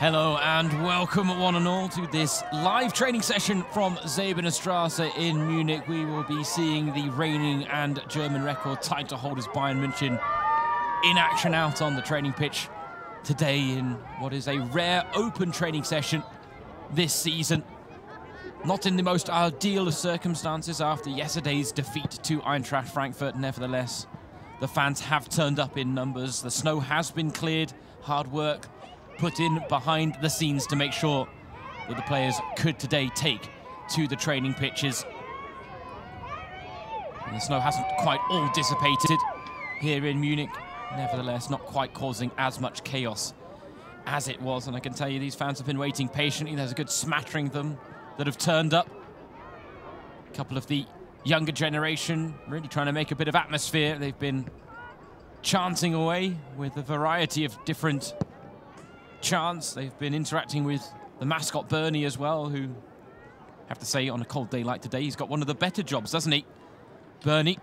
Hello and welcome one and all to this live training session from Säbener Straße in Munich. We will be seeing the reigning and German record title holders Bayern München in action out on the training pitch today in what is a rare open training session this season. Not in the most ideal of circumstances after yesterday's defeat to Eintracht Frankfurt. Nevertheless, the fans have turned up in numbers. The snow has been cleared, hard work put in behind the scenes to make sure that the players could today take to the training pitches. And the snow hasn't quite all dissipated here in Munich. Nevertheless, not quite causing as much chaos as it was. And I can tell you these fans have been waiting patiently. There's a good smattering of them that have turned up. A couple of the younger generation really trying to make a bit of atmosphere. They've been chanting away with a variety of different chants. They've been interacting with the mascot Bernie as well, who, I have to say, on a cold day like today, he's got one of the better jobs, doesn't he, Bernie?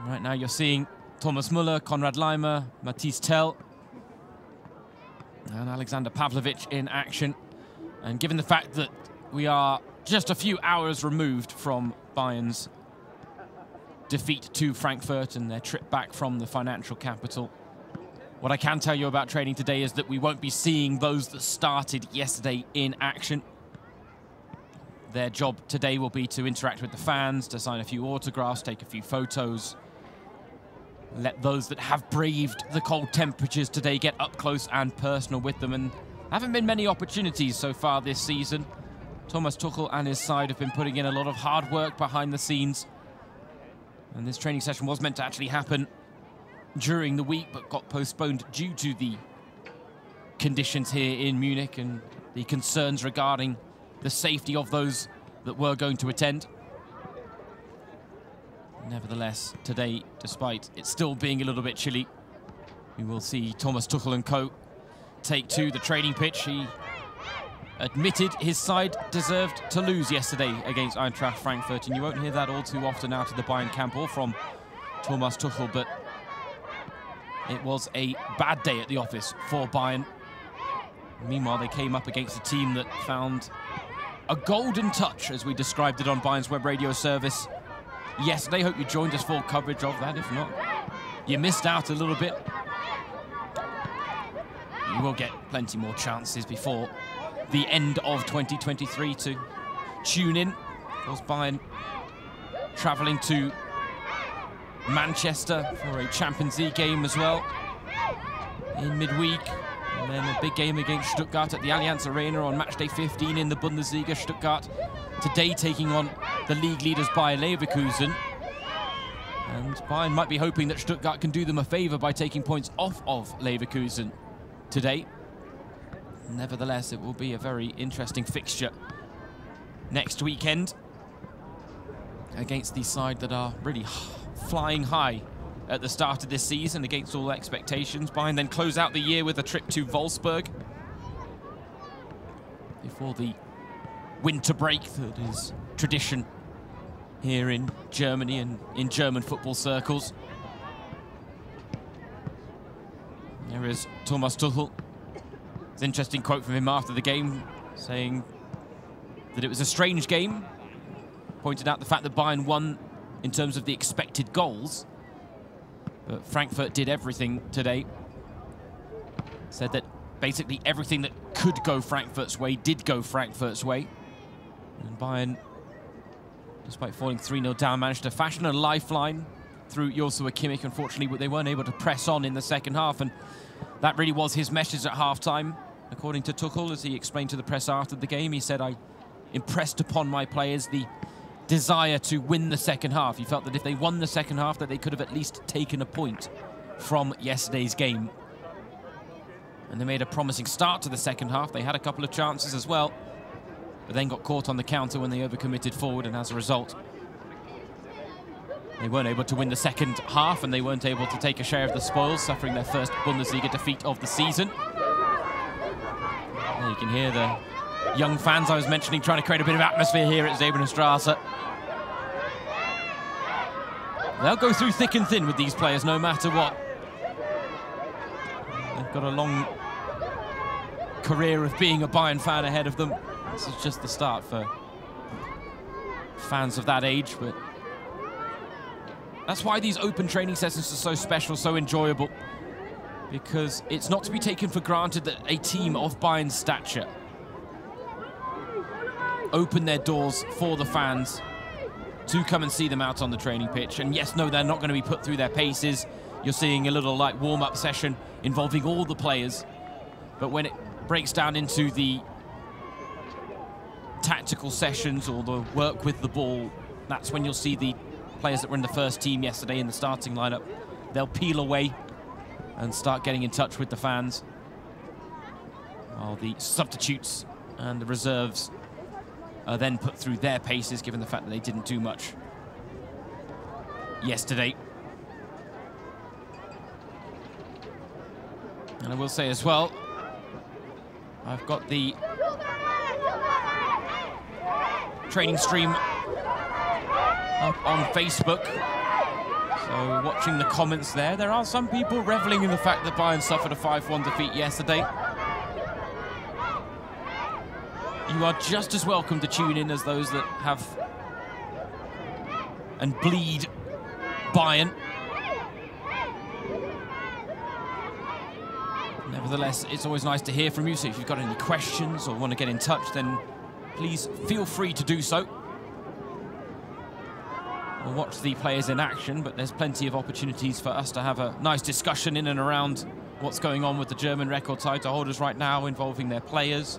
Right now you're seeing Thomas Müller, Konrad Laimer, Matthijs Tell and Alexander Pavlovic in action. And given the fact that we are just a few hours removed from Bayern's defeat to Frankfurt and their trip back from the financial capital, what I can tell you about training today is that we won't be seeing those that started yesterday in action. Their job today will be to interact with the fans, to sign a few autographs, take a few photos. Let those that have braved the cold temperatures today get up close and personal with them. And haven't been many opportunities so far this season. Thomas Tuchel and his side have been putting in a lot of hard work behind the scenes. And this training session was meant to actually happen during the week, but got postponed due to the conditions here in Munich and the concerns regarding the safety of those that were going to attend. Nevertheless, today, despite it still being a little bit chilly, we will see Thomas Tuchel and co take to the training pitch. He admitted his side deserved to lose yesterday against Eintracht Frankfurt, and you won't hear that all too often out of the Bayern camp or from Thomas Tuchel, but it was a bad day at the office for Bayern. Meanwhile, they came up against a team that found a golden touch, as we described it on Bayern's web radio service yesterday. Hope you joined us for coverage of that. If not, you missed out a little bit. You will get plenty more chances before the end of 2023 to tune in. Of course, Bayern travelling to Manchester for a Champions League game as well in midweek, and then a big game against Stuttgart at the Allianz Arena on match day 15 in the Bundesliga. Stuttgart today taking on the league leaders Bayer Leverkusen, and Bayern might be hoping that Stuttgart can do them a favour by taking points off of Leverkusen today. Nevertheless, it will be a very interesting fixture next weekend against the side that are really flying high at the start of this season against all expectations. Bayern then close out the year with a trip to Wolfsburg before the winter break that is tradition here in Germany and in German football circles. There is Thomas Tuchel. It's an interesting quote from him after the game, saying that it was a strange game. Pointed out the fact that Bayern won in terms of the expected goals, but Frankfurt did everything today. Said that basically everything that could go Frankfurt's way did go Frankfurt's way. And Bayern, despite falling 3-0 down, managed to fashion a lifeline through Joshua Kimmich. Unfortunately, but they weren't able to press on in the second half, and that really was his message at half-time. According to Tuchel, as he explained to the press after the game, he said, "I impressed upon my players the desire to win the second half." He felt that if they won the second half, that they could have at least taken a point from yesterday's game. And they made a promising start to the second half. They had a couple of chances as well, but then got caught on the counter when they overcommitted forward, and as a result, they weren't able to win the second half, and they weren't able to take a share of the spoils, suffering their first Bundesliga defeat of the season. There you can hear the young fans I was mentioning trying to create a bit of atmosphere here at Säbener Straße. They'll go through thick and thin with these players no matter what. They've got a long career of being a Bayern fan ahead of them. This is just the start for fans of that age, but that's why these open training sessions are so special, so enjoyable, because it's not to be taken for granted that a team of Bayern's stature open their doors for the fans to come and see them out on the training pitch. And yes, no, they're not going to be put through their paces. You're seeing a little like warm-up session involving all the players, but when it breaks down into the tactical sessions or the work with the ball, that's when you'll see the players that were in the first team yesterday in the starting lineup. They'll peel away and start getting in touch with the fans, while the substitutes and the reserves are then put through their paces, given the fact that they didn't do much yesterday. And I will say as well, I've got the training stream up on Facebook, so watching the comments there are some people reveling in the fact that Bayern suffered a 5-1 defeat yesterday. You are just as welcome to tune in as those that have and bleed Bayern. Nevertheless, it's always nice to hear from you, so if you've got any questions or want to get in touch, then please feel free to do so. We'll watch the players in action, but there's plenty of opportunities for us to have a nice discussion in and around what's going on with the German record title holders right now, involving their players.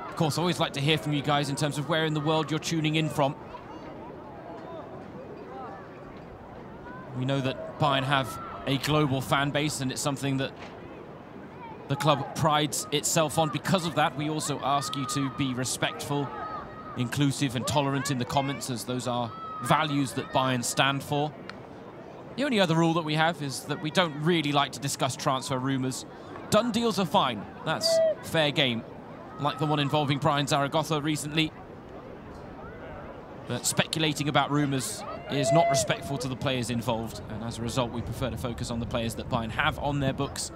Of course, I always like to hear from you guys in terms of where in the world you're tuning in from. We know that Bayern have a global fan base, and it's something that the club prides itself on. Because of that, we also ask you to be respectful, inclusive and tolerant in the comments, as those are values that Bayern stand for. The only other rule that we have is that we don't really like to discuss transfer rumours. Done deals are fine. That's fair game, like the one involving Brian Zaragoza recently. But speculating about rumours is not respectful to the players involved, and as a result, we prefer to focus on the players that Bayern have on their books.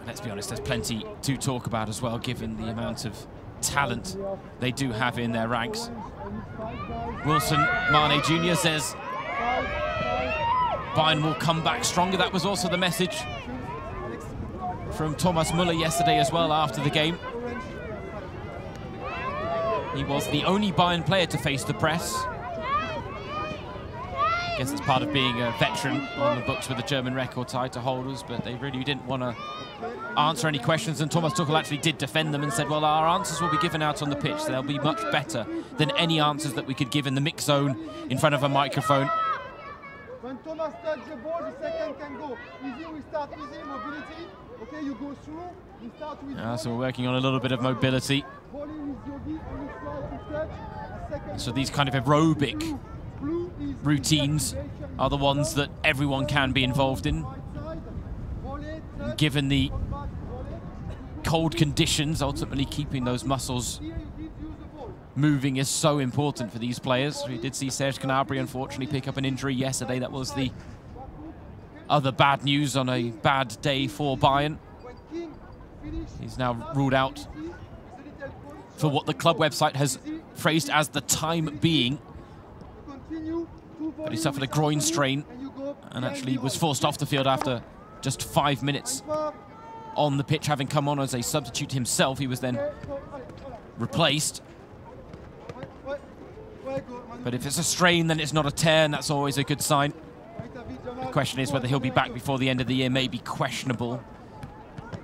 Let's be honest, there's plenty to talk about as well, given the amount of talent they do have in their ranks. Wilson Mane Jr. says Bayern will come back stronger. That was also the message from Thomas Müller yesterday as well after the game. He was the only Bayern player to face the press. I guess it's part of being a veteran on the books with the German record title holders, but they really didn't want to answer any questions, and Thomas Tuchel actually did defend them and said, well, our answers will be given out on the pitch. They'll be much better than any answers that we could give in the mix zone in front of a microphone. When Thomas touches the ball, the second can go. Easy, we start easy, mobility. Okay, you go through, we start with So we're working on a little bit of mobility. So these kind of aerobic routines are the ones that everyone can be involved in. Given the cold conditions, ultimately keeping those muscles moving is so important for these players. We did see Serge Gnabry unfortunately pick up an injury yesterday. That was the other bad news on a bad day for Bayern. He's now ruled out for what the club website has phrased as the time being. But he suffered a groin strain and actually was forced off the field after just 5 minutes on the pitch, having come on as a substitute himself. He was then replaced. But if it's a strain, then it's not a tear, and that's always a good sign. The question is whether he'll be back before the end of the year. May be questionable.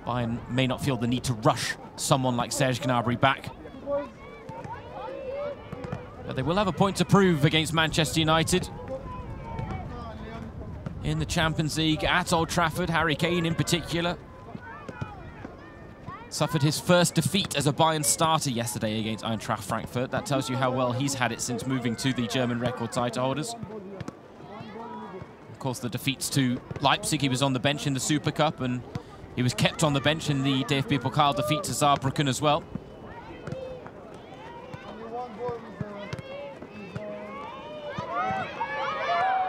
Bayern may not feel the need to rush someone like Serge Gnabry back. But they will have a point to prove against Manchester United in the Champions League at Old Trafford. Harry Kane in particular suffered his first defeat as a Bayern starter yesterday against Eintracht Frankfurt. That tells you how well he's had it since moving to the German record title holders. Of course, the defeats to Leipzig, he was on the bench in the Super Cup, and he was kept on the bench in the DFB Pokal defeat to Saarbrücken as well.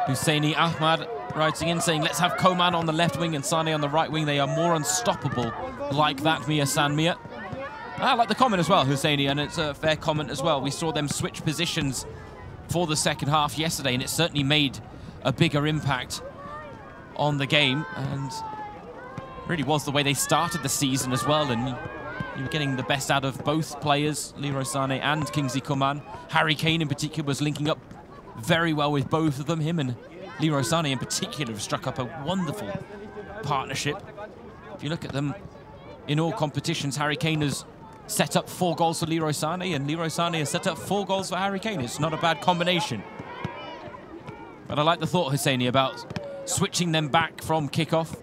Husseini Ahmad writing in saying, let's have Coman on the left wing and Sane on the right wing. They are more unstoppable like that, Mia San Mia. I like the comment as well, Husseini, and it's a fair comment as well. We saw them switch positions for the second half yesterday, and it certainly made a bigger impact on the game, and really was the way they started the season as well, and you were getting the best out of both players, Leroy Sané and Kingsley Coman. Harry Kane in particular was linking up very well with both of them. Him and Leroy Sané in particular have struck up a wonderful partnership. If you look at them in all competitions, Harry Kane has set up 4 goals for Leroy Sané, and Leroy Sané has set up 4 goals for Harry Kane. It's not a bad combination. But I like the thought, Husseini, about switching them back from kickoff.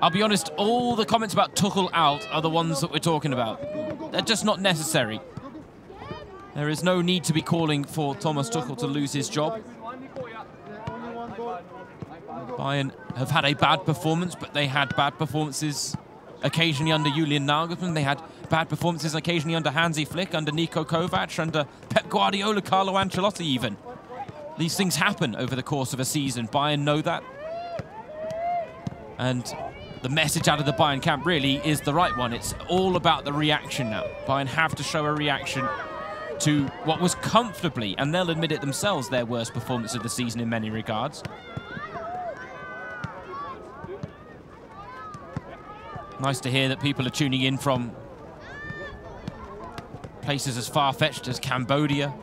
I'll be honest, all the comments about Tuchel out are the ones that we're talking about. They're just not necessary. There is no need to be calling for Thomas Tuchel to lose his job. Bayern have had a bad performance, but they had bad performances occasionally under Julian Nagelsmann. They had bad performances occasionally under Hansi Flick, under Niko Kovac, under Pep Guardiola, Carlo Ancelotti even. These things happen over the course of a season. Bayern know that. And the message out of the Bayern camp really is the right one. It's all about the reaction now. Bayern have to show a reaction to what was comfortably, and they'll admit it themselves, their worst performance of the season in many regards. Nice to hear that people are tuning in from places as far-fetched as Cambodia.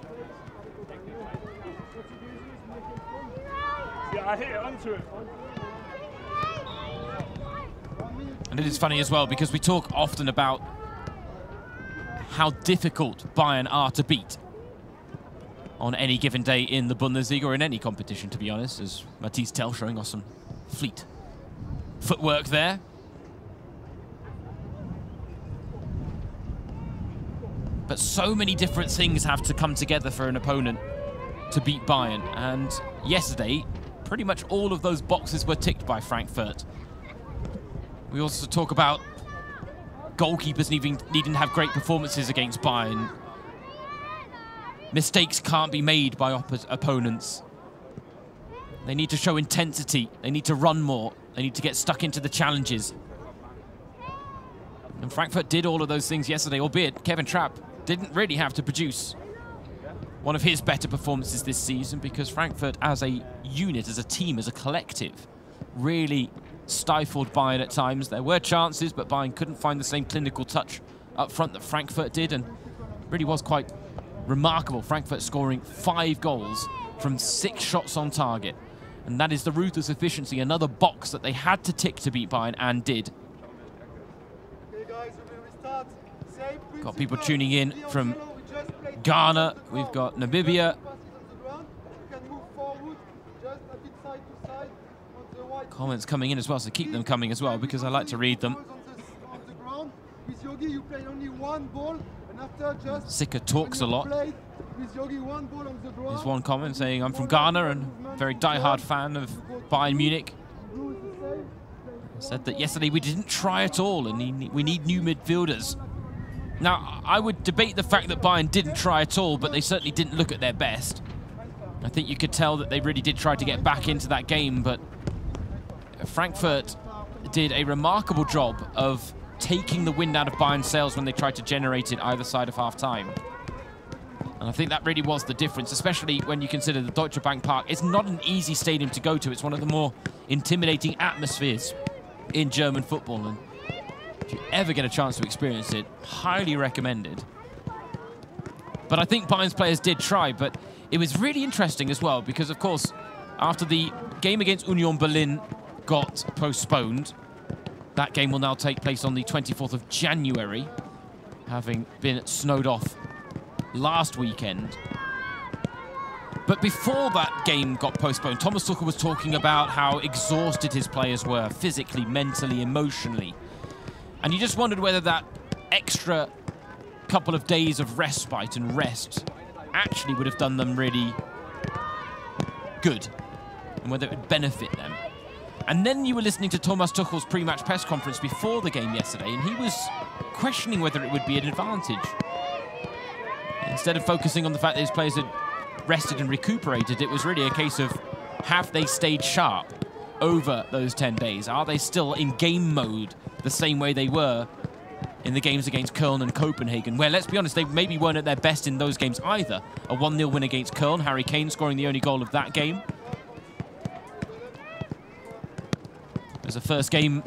Yeah, I hit it onto it. And it is funny as well, because we talk often about how difficult Bayern are to beat on any given day in the Bundesliga or in any competition, to be honest, as Matisse Tell showing us some fleet footwork there. But so many different things have to come together for an opponent to beat Bayern. And yesterday, pretty much all of those boxes were ticked by Frankfurt. We also talk about goalkeepers needing to have great performances against Bayern. Mistakes can't be made by opponents. They need to show intensity. They need to run more. They need to get stuck into the challenges. And Frankfurt did all of those things yesterday, albeit Kevin Trapp didn't really have to produce one of his better performances this season, because Frankfurt as a unit, as a team, as a collective, really stifled Bayern at times. There were chances, but Bayern couldn't find the same clinical touch up front that Frankfurt did, and really was quite remarkable. Frankfurt scoring 5 goals from 6 shots on target. And that is the ruthless efficiency, another box that they had to tick to beat Bayern, and did. Got people tuning in from Ghana. We've got Namibia. Comments coming in as well, so keep them coming as well, because I like to read them. Sika talks a lot. There's one comment saying, I'm from Ghana and very die-hard fan of Bayern Munich. Said that yesterday we didn't try at all and we need new midfielders. Now, I would debate the fact that Bayern didn't try at all, but they certainly didn't look at their best. I think you could tell that they really did try to get back into that game, but Frankfurt did a remarkable job of taking the wind out of Bayern's sails when they tried to generate it either side of half-time. And I think that really was the difference, especially when you consider the Deutsche Bank Park. It's not an easy stadium to go to. It's one of the more intimidating atmospheres in German football. And if you ever get a chance to experience it, highly recommended. But I think Bayern's players did try, but it was really interesting as well, because, of course, after the game against Union Berlin got postponed, that game will now take place on the 24th of January, having been snowed off last weekend. But before that game got postponed, Thomas Tuchel was talking about how exhausted his players were, physically, mentally, emotionally. And you just wondered whether that extra couple of days of respite and rest actually would have done them really good, and whether it would benefit them. And then you were listening to Thomas Tuchel's pre-match press conference before the game yesterday, and he was questioning whether it would be an advantage. Instead of focusing on the fact that his players had rested and recuperated, it was really a case of Have they stayed sharp over those 10 days? Are they still in game mode the same way they were in the games against Köln and Copenhagen, where, let's be honest, they maybe weren't at their best in those games either. A 1-0 win against Köln, Harry Kane scoring the only goal of that game. It was the first game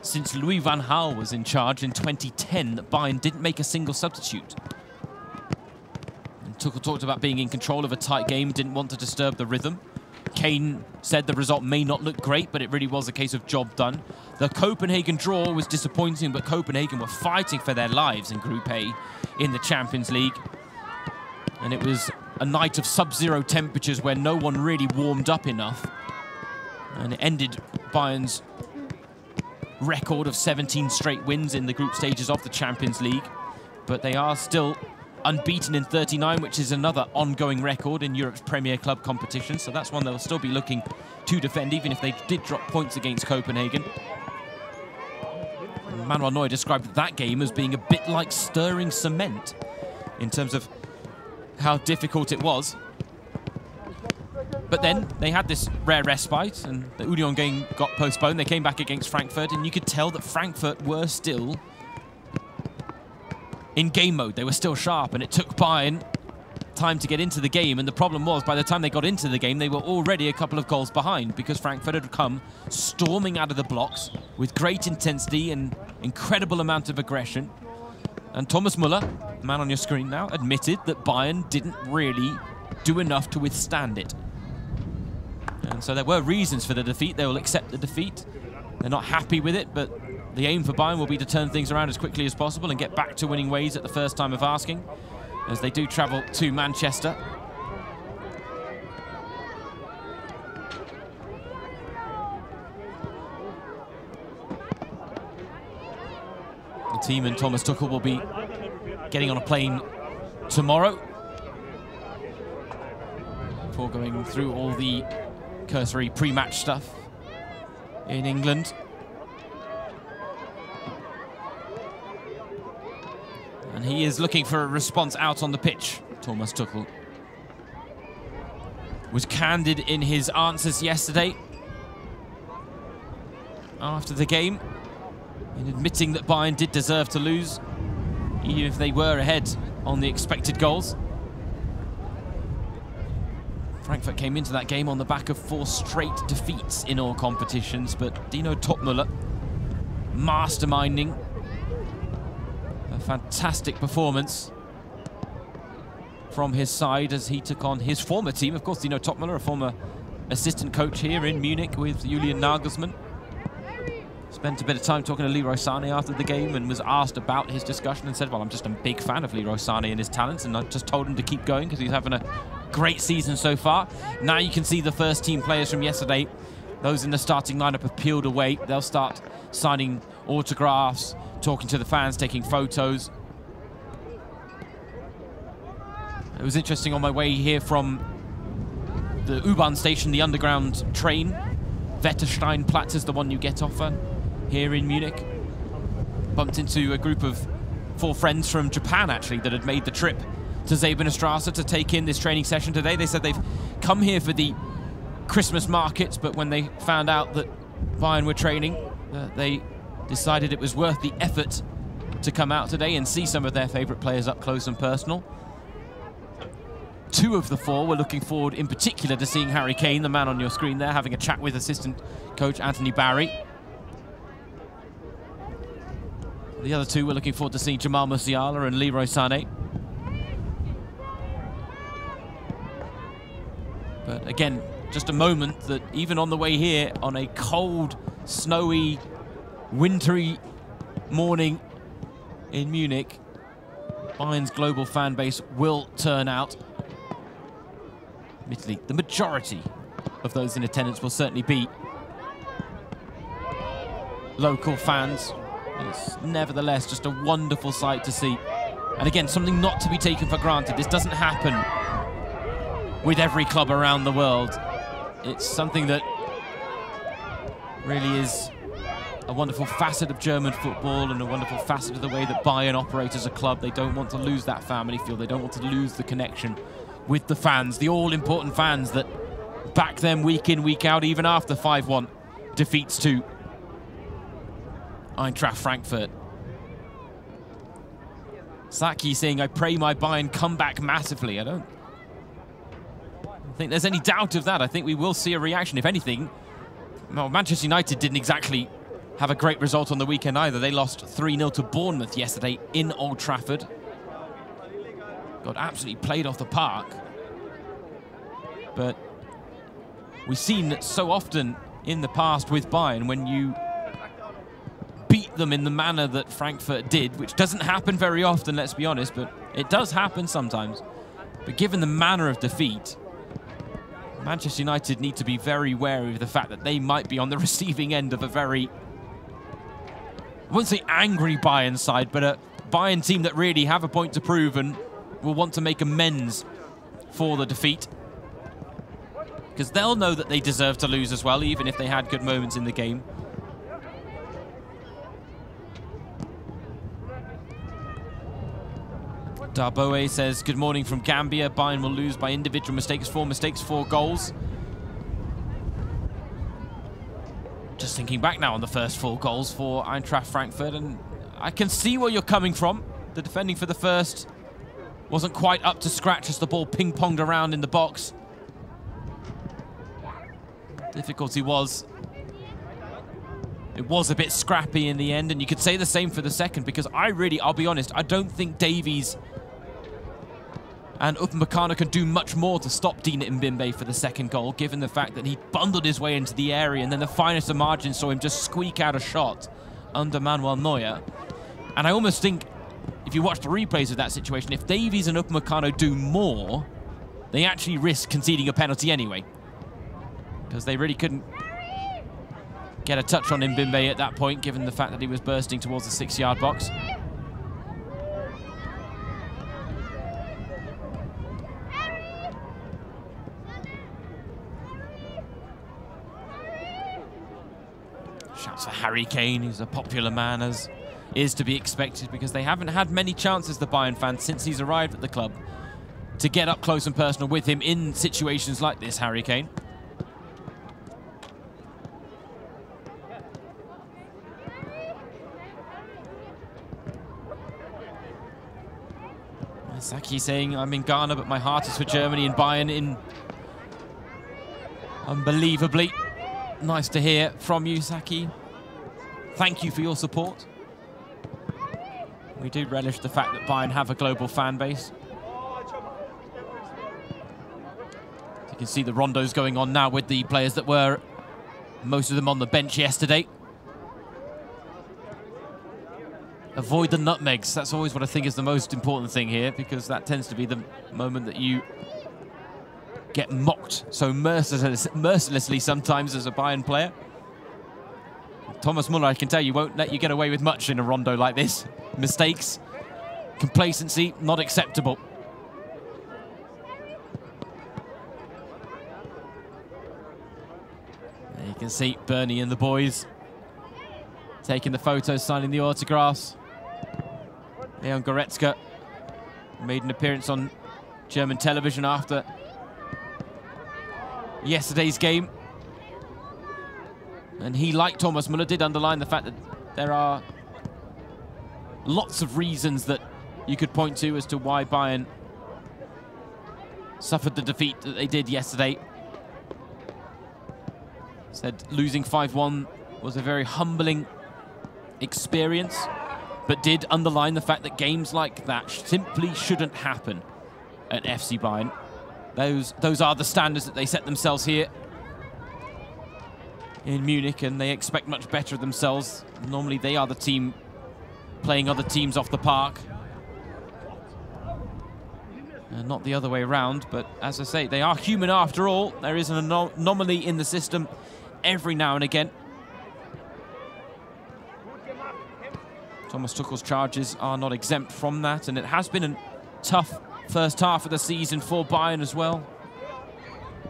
since Louis van Gaal was in charge in 2010 that Bayern didn't make a single substitute. And Tuchel talked about being in control of a tight game, didn't want to disturb the rhythm. Kane said the result may not look great, but it really was a case of job done. The Copenhagen draw was disappointing, but Copenhagen were fighting for their lives in Group A in the Champions League. And it was a night of sub-zero temperatures where no one really warmed up enough. And it ended Bayern's record of 17 straight wins in the group stages of the Champions League. But they are still unbeaten in 39, which is another ongoing record in Europe's Premier Club competition. So that's one they'll still be looking to defend, even if they did drop points against Copenhagen. And Manuel Neuer described that game as being a bit like stirring cement in terms of how difficult it was. But then they had this rare respite, and the Union game got postponed. They came back against Frankfurt, and you could tell that Frankfurt were still in game mode. They were still sharp, and it took Bayern time to get into the game. And the problem was, by the time they got into the game, they were already a couple of goals behind, because Frankfurt had come storming out of the blocks with great intensity and incredible amount of aggression. And Thomas Müller, the man on your screen now, admitted that Bayern didn't really do enough to withstand it. And so there were reasons for the defeat. They will accept the defeat. They're not happy with it, but the aim for Bayern will be to turn things around as quickly as possible and get back to winning ways at the first time of asking, as they do travel to Manchester. The team and Thomas Tuchel will be getting on a plane tomorrow before going through all the cursory pre-match stuff in England. And he is looking for a response out on the pitch. Thomas Tuchel was candid in his answers yesterday after the game, in admitting that Bayern did deserve to lose, even if they were ahead on the expected goals. Frankfurt came into that game on the back of 4 straight defeats in all competitions, but Dino Topmüller masterminding a fantastic performance from his side as he took on his former team. Of course, Dino Topmüller, a former assistant coach here in Munich with Julian Nagelsmann. Spent a bit of time talking to Leroy Sané after the game and was asked about his discussion and said, well, I'm just a big fan of Leroy Sané and his talents, and I just told him to keep going because he's having a great season so far. Now you can see the first team players from yesterday. Those in the starting lineup have peeled away. They'll start signing autographs, talking to the fans, taking photos. It was interesting on my way here from the U-Bahn station, the underground train. Wettersteinplatz is the one you get off on here in Munich. Bumped into a group of 4 friends from Japan, actually, that had made the trip to Säbener Straße to take in this training session today. They said they've come here for the Christmas markets, but when they found out that Bayern were training, they decided it was worth the effort to come out today and see some of their favourite players up close and personal. 2 of the 4 were looking forward in particular to seeing Harry Kane, the man on your screen there, having a chat with assistant coach Anthony Barry. The other 2 were looking forward to seeing Jamal Musiala and Leroy Sané. But again, just a moment that even on the way here, on a cold, snowy, wintry morning in Munich, Bayern's global fan base will turn out. Admittedly, the majority of those in attendance will certainly be local fans. It's nevertheless just a wonderful sight to see. And again, something not to be taken for granted. This doesn't happen with every club around the world. It's something that really is a wonderful facet of German football and a wonderful facet of the way that Bayern operate as a club. They don't want to lose that family feel. They don't want to lose the connection with the fans, the all-important fans that back them week in, week out, even after 5-1 defeats to Eintracht Frankfurt. Saki saying, I pray my Bayern come back massively. I don't think there's any doubt of that. I think we will see a reaction. If anything, well, Manchester United didn't exactly have a great result on the weekend either. They lost 3-0 to Bournemouth yesterday in Old Trafford. Got absolutely played off the park. But we've seen so often in the past with Bayern, when you beat them in the manner that Frankfurt did, which doesn't happen very often, let's be honest, but it does happen sometimes. But given the manner of defeat, Manchester United need to be very wary of the fact that they might be on the receiving end of a very, I wouldn't say angry Bayern side, but a Bayern team that really have a point to prove and will want to make amends for the defeat. Because they'll know that they deserve to lose as well, even if they had good moments in the game. Darboe says, good morning from Gambia. Bayern will lose by individual mistakes. 4 mistakes, 4 goals. Just thinking back now on the first 4 goals for Eintracht Frankfurt, and I can see where you're coming from. The defending for the first wasn't quite up to scratch as the ball ping-ponged around in the box. Difficulty was, it was a bit scrappy in the end, and you could say the same for the second, because I'll be honest, I don't think Davies and Upamecano can do much more to stop Dina Mbimbe for the second goal, given the fact that he bundled his way into the area, and then the finest of margins saw him just squeak out a shot under Manuel Neuer. And I almost think, if you watch the replays of that situation, if Davies and Upamecano do more, they actually risk conceding a penalty anyway, because they really couldn't get a touch on Mbimbe at that point, given the fact that he was bursting towards the 6-yard box. Shouts for Harry Kane, who's a popular man, as is to be expected, because they haven't had many chances, the Bayern fans, since he's arrived at the club, to get up close and personal with him in situations like this, Harry Kane. Saki saying, I'm in Ghana, but my heart is for Germany and Bayern in unbelievably. Nice to hear from you, Saki. Thank you for your support. We do relish the fact that Bayern have a global fan base. You can see the rondos going on now with the players that were, most of them on the bench yesterday. Avoid the nutmegs. That's always what I think is the most important thing here, because that tends to be the moment that you get mocked so mercilessly sometimes as a Bayern player. Thomas Muller, I can tell you, won't let you get away with much in a rondo like this. Mistakes, complacency, not acceptable. There you can see Bernie and the boys taking the photos, signing the autographs. Leon Goretzka made an appearance on German television after yesterday's game. And he, like Thomas Muller, did underline the fact that there are lots of reasons that you could point to as to why Bayern suffered the defeat that they did yesterday. Said losing 5-1 was a very humbling experience, but did underline the fact that games like that simply shouldn't happen at FC Bayern. Those are the standards that they set themselves here in Munich, and they expect much better of themselves. Normally they are the team playing other teams off the park, and not the other way around. But as I say, they are human after all. There is an anomaly in the system every now and again. Thomas Tuchel's charges are not exempt from that, and it has been a tough first half of the season for Bayern as well,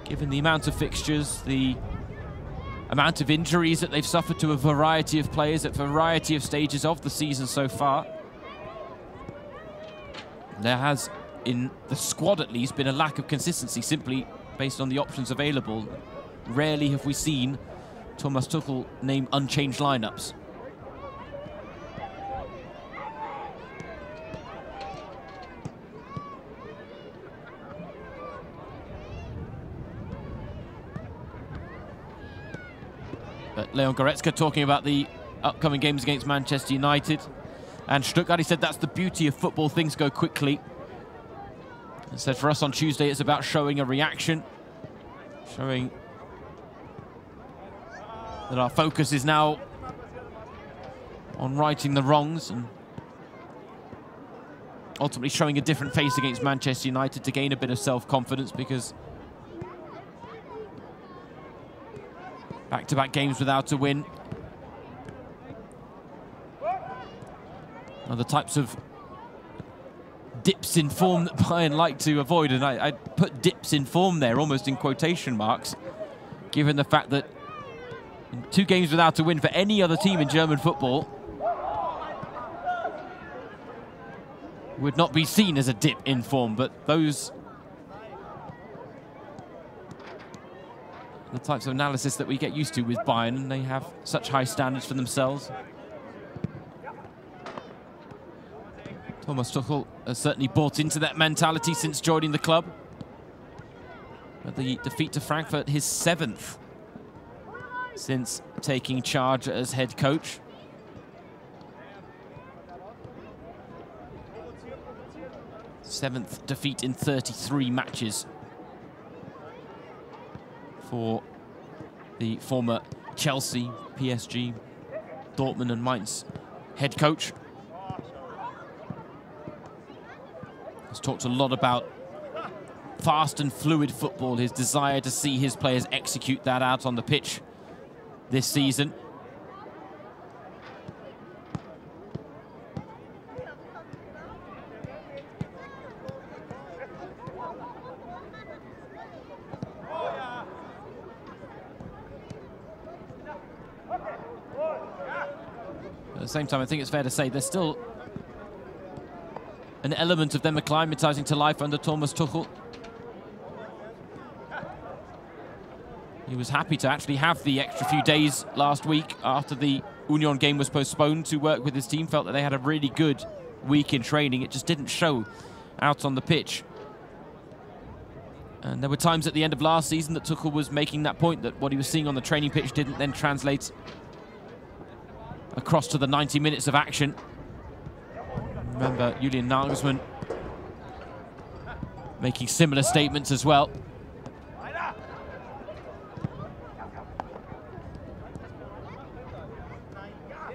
given the amount of fixtures, the amount of injuries that they've suffered to a variety of players at a variety of stages of the season so far. There has, in the squad at least, been a lack of consistency simply based on the options available. Rarely have we seen Thomas Tuchel name unchanged lineups. But Leon Goretzka talking about the upcoming games against Manchester United and Stuttgart. He said that's the beauty of football, things go quickly. He said for us on Tuesday it's about showing a reaction, showing that our focus is now on righting the wrongs and ultimately showing a different face against Manchester United to gain a bit of self-confidence, because back-to-back games without a win are the types of dips in form that Bayern like to avoid, and I put dips in form there almost in quotation marks, given the fact that 2 games without a win for any other team in German football would not be seen as a dip in form, but those are the types of analysis that we get used to with Bayern, and they have such high standards for themselves. Thomas Tuchel has certainly bought into that mentality since joining the club. But the defeat to Frankfurt, his 7th since taking charge as head coach. Seventh defeat in 33 matches for the former Chelsea, PSG, Dortmund and Mainz head coach. He's talked a lot about fast and fluid football, his desire to see his players execute that out on the pitch this season. At the same time, I think it's fair to say there's still an element of them acclimatizing to life under Thomas Tuchel. He was happy to actually have the extra few days last week after the Union game was postponed to work with his team. Felt that they had a really good week in training. It just didn't show out on the pitch. And there were times at the end of last season that Tuchel was making that point, that what he was seeing on the training pitch didn't then translate across to the 90 minutes of action. Remember Julian Nagelsmann making similar statements as well.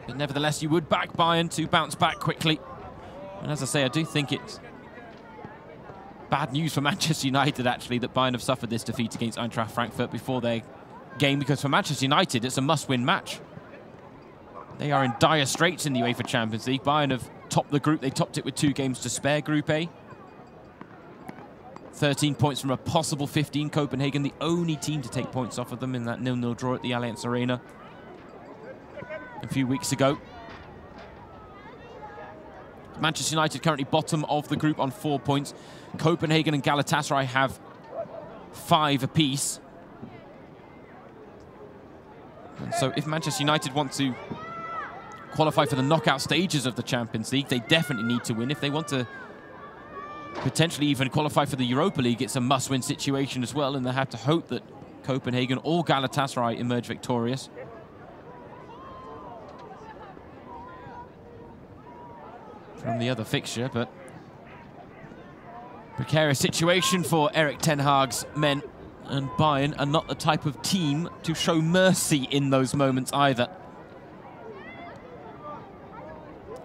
But nevertheless, you would back Bayern to bounce back quickly. And as I say, I do think it's bad news for Manchester United, actually, that Bayern have suffered this defeat against Eintracht Frankfurt before their game, because for Manchester United, it's a must-win match. They are in dire straits in the UEFA Champions League. Bayern have topped the group. They topped it with 2 games to spare, Group A. 13 points from a possible 15. Copenhagen, the only team to take points off of them in that 0-0 draw at the Allianz Arena a few weeks ago. Manchester United currently bottom of the group on 4 points. Copenhagen and Galatasaray have 5 apiece. And so if Manchester United want to qualify for the knockout stages of the Champions League, they definitely need to win. If they want to potentially even qualify for the Europa League, it's a must-win situation as well, and they have to hope that Copenhagen or Galatasaray emerge victorious. From the other fixture, but precarious situation for Erik ten Hag's men, and Bayern are not the type of team to show mercy in those moments either.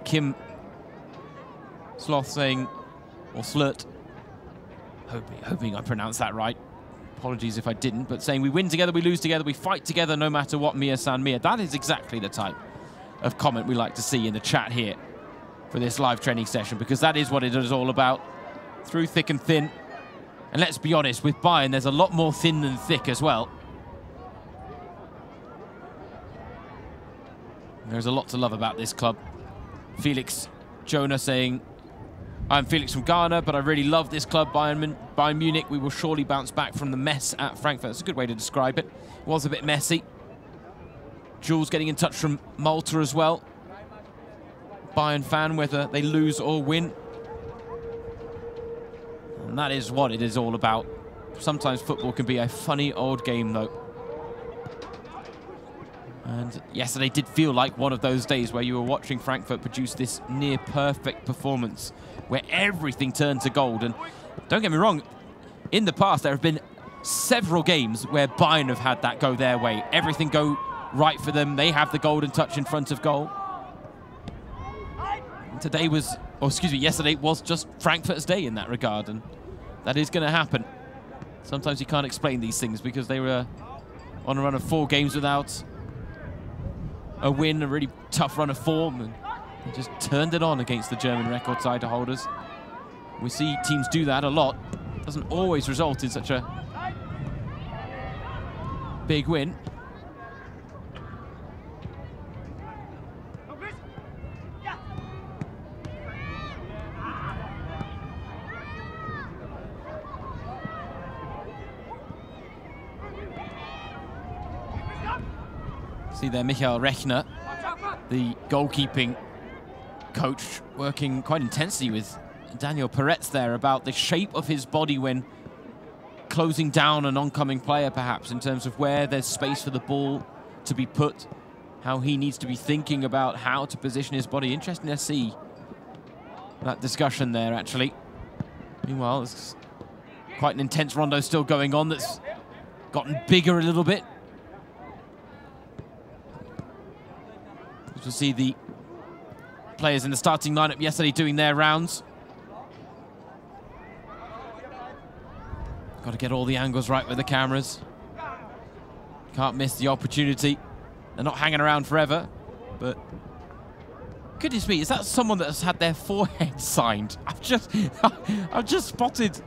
Kim Sloth saying, or Slurt, hoping I pronounced that right. Apologies if I didn't, but saying we win together, we lose together, we fight together no matter what, Mia San Mia. That is exactly the type of comment we like to see in the chat here for this live training session, because that is what it is all about, through thick and thin. And let's be honest, with Bayern, there's a lot more thin than thick as well. There's a lot to love about this club. Felix Jonah saying, I'm Felix from Ghana, but I really love this club, Bayern Munich. We will surely bounce back from the mess at Frankfurt. That's a good way to describe it. It was a bit messy. Jules getting in touch from Malta as well. Bayern fan, whether they lose or win. And that is what it is all about. Sometimes football can be a funny old game, though. And yesterday did feel like one of those days where you were watching Frankfurt produce this near-perfect performance where everything turned to gold. And don't get me wrong, in the past there have been several games where Bayern have had that go their way. Everything go right for them. They have the golden touch in front of goal. Today was, or excuse me, yesterday was just Frankfurt's day in that regard, and that is going to happen. Sometimes you can't explain these things because they were on a run of 4 games without a win, a really tough run of form, and they just turned it on against the German record title holders. We see teams do that a lot. Doesn't always result in such a big win. See there, Michael Rechner, the goalkeeping coach, working quite intensely with Daniel Peretz there about the shape of his body when closing down an oncoming player, perhaps, in terms of where there's space for the ball to be put, how he needs to be thinking about how to position his body. Interesting to see that discussion there, actually. Meanwhile, it's quite an intense rondo still going on that's gotten bigger a little bit. We'll see the players in the starting lineup yesterday doing their rounds. Got to get all the angles right with the cameras. Can't miss the opportunity. They're not hanging around forever, but goodness me, is that someone that has had their forehead signed? I've just spotted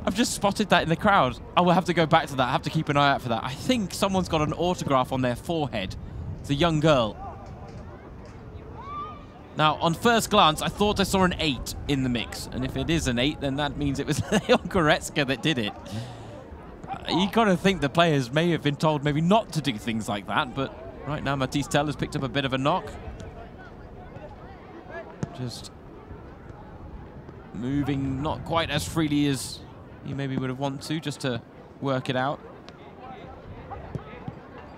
that in the crowd. I will have to go back to that. I have to keep an eye out for that. I think someone's got an autograph on their forehead. It's a young girl. Now, on first glance, I thought I saw an 8 in the mix. And if it is an 8, then that means it was Leon Goretzka that did it. You got to think the players may have been told maybe not to do things like that. But right now, Matisse Tell has picked up a bit of a knock. Just moving not quite as freely as he maybe would have wanted to, just to work it out.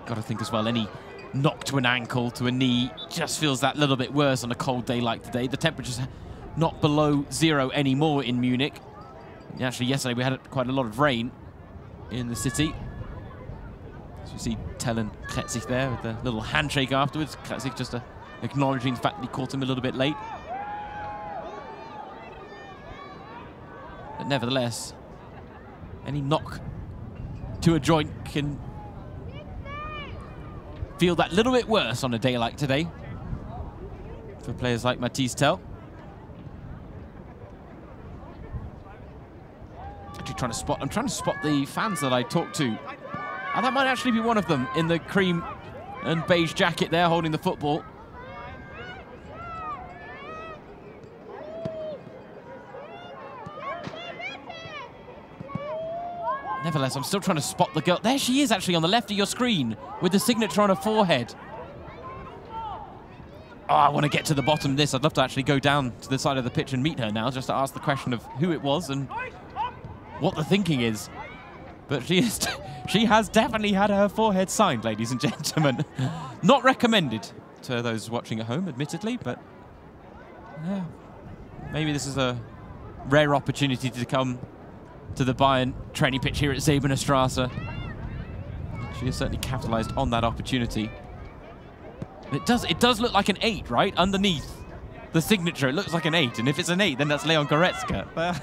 Got to think as well, any knock to an ankle, to a knee, just feels that little bit worse on a cold day like today. The temperature's not below 0 anymore in Munich. Actually, yesterday we had quite a lot of rain in the city. So you see Tell and Kletzig there with a little handshake afterwards. Kletzig just acknowledging the fact that he caught him a little bit late. But nevertheless, any knock to a joint can feel that little bit worse on a day like today for players like Matisse Tell. Actually I'm trying to spot the fans that I talked to. And that might actually be one of them in the cream and beige jacket there holding the football. Nevertheless, I'm still trying to spot the girl. There she is, actually, on the left of your screen with the signature on her forehead. Oh, I want to get to the bottom of this. I'd love to actually go down to the side of the pitch and meet her now, just to ask the question of who it was and what the thinking is. But she has definitely had her forehead signed, ladies and gentlemen. Not recommended to those watching at home, admittedly, but yeah, maybe this is a rare opportunity to come to the Bayern training pitch here at Säbener Straße. She has certainly capitalized on that opportunity. It does look like an 8, right? Underneath the signature, it looks like an 8. And if it's an 8, then that's Leon Goretzka.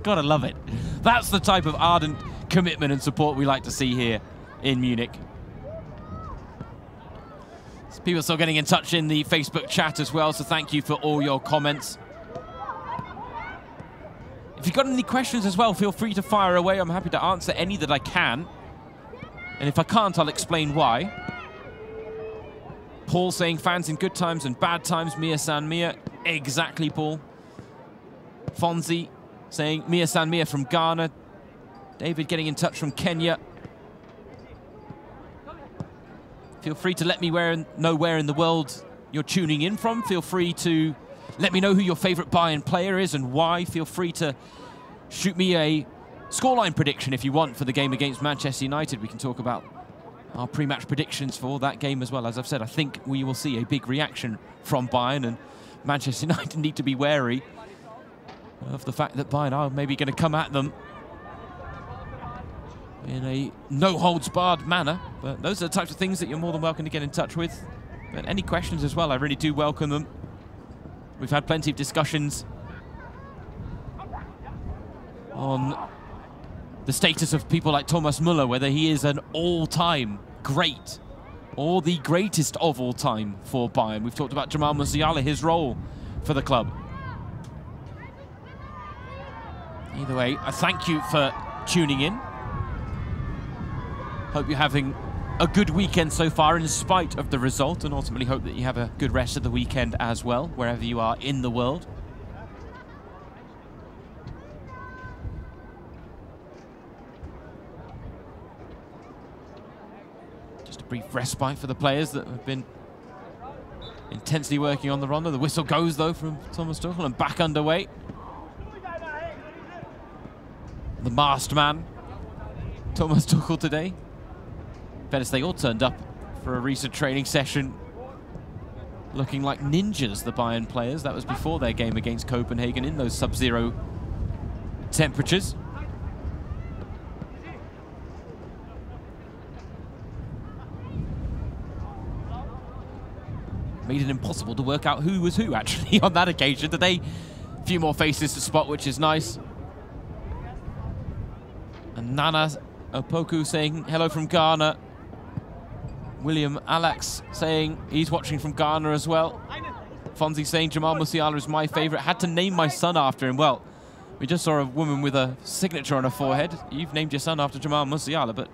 Gotta love it. That's the type of ardent commitment and support we like to see here in Munich. So people are still getting in touch in the Facebook chat as well, so thank you for all your comments. If you've got any questions as well, feel free to fire away. I'm happy to answer any that I can. And if I can't, I'll explain why. Paul saying fans in good times and bad times. Mia San Mia. Exactly, Paul. Fonzie saying Mia San Mia from Ghana. David getting in touch from Kenya. Feel free to let me know where in the world you're tuning in from. Feel free to let me know who your favorite Bayern player is and why. Feel free to shoot me a scoreline prediction if you want for the game against Manchester United. We can talk about our pre-match predictions for that game as well. As I've said, I think we will see a big reaction from Bayern, and Manchester United need to be wary of the fact that Bayern are maybe going to come at them in a no-holds-barred manner. But those are the types of things that you're more than welcome to get in touch with. But any questions as well, I really do welcome them. We've had plenty of discussions on the status of people like Thomas Müller, whether he is an all-time great or the greatest of all time for Bayern. We've talked about Jamal Musiala, his role for the club. Either way, I thank you for tuning in. Hope you're having a good weekend so far in spite of the result, and ultimately hope that you have a good rest of the weekend as well, wherever you are in the world. Just a brief respite for the players that have been intensely working on the rondo. The whistle goes, though, from Thomas Tuchel, and back underway. The masked man, Thomas Tuchel, today. Better say, all turned up for a recent training session looking like ninjas, the Bayern players. That was before their game against Copenhagen in those sub-zero temperatures. Made it impossible to work out who was who, actually, on that occasion. Today, a few more faces to spot, which is nice. And Nana Opoku saying hello from Ghana. William Alex saying he's watching from Ghana as well. Fonzie saying Jamal Musiala is my favourite. Had to name my son after him. Well, we just saw a woman with a signature on her forehead. You've named your son after Jamal Musiala, but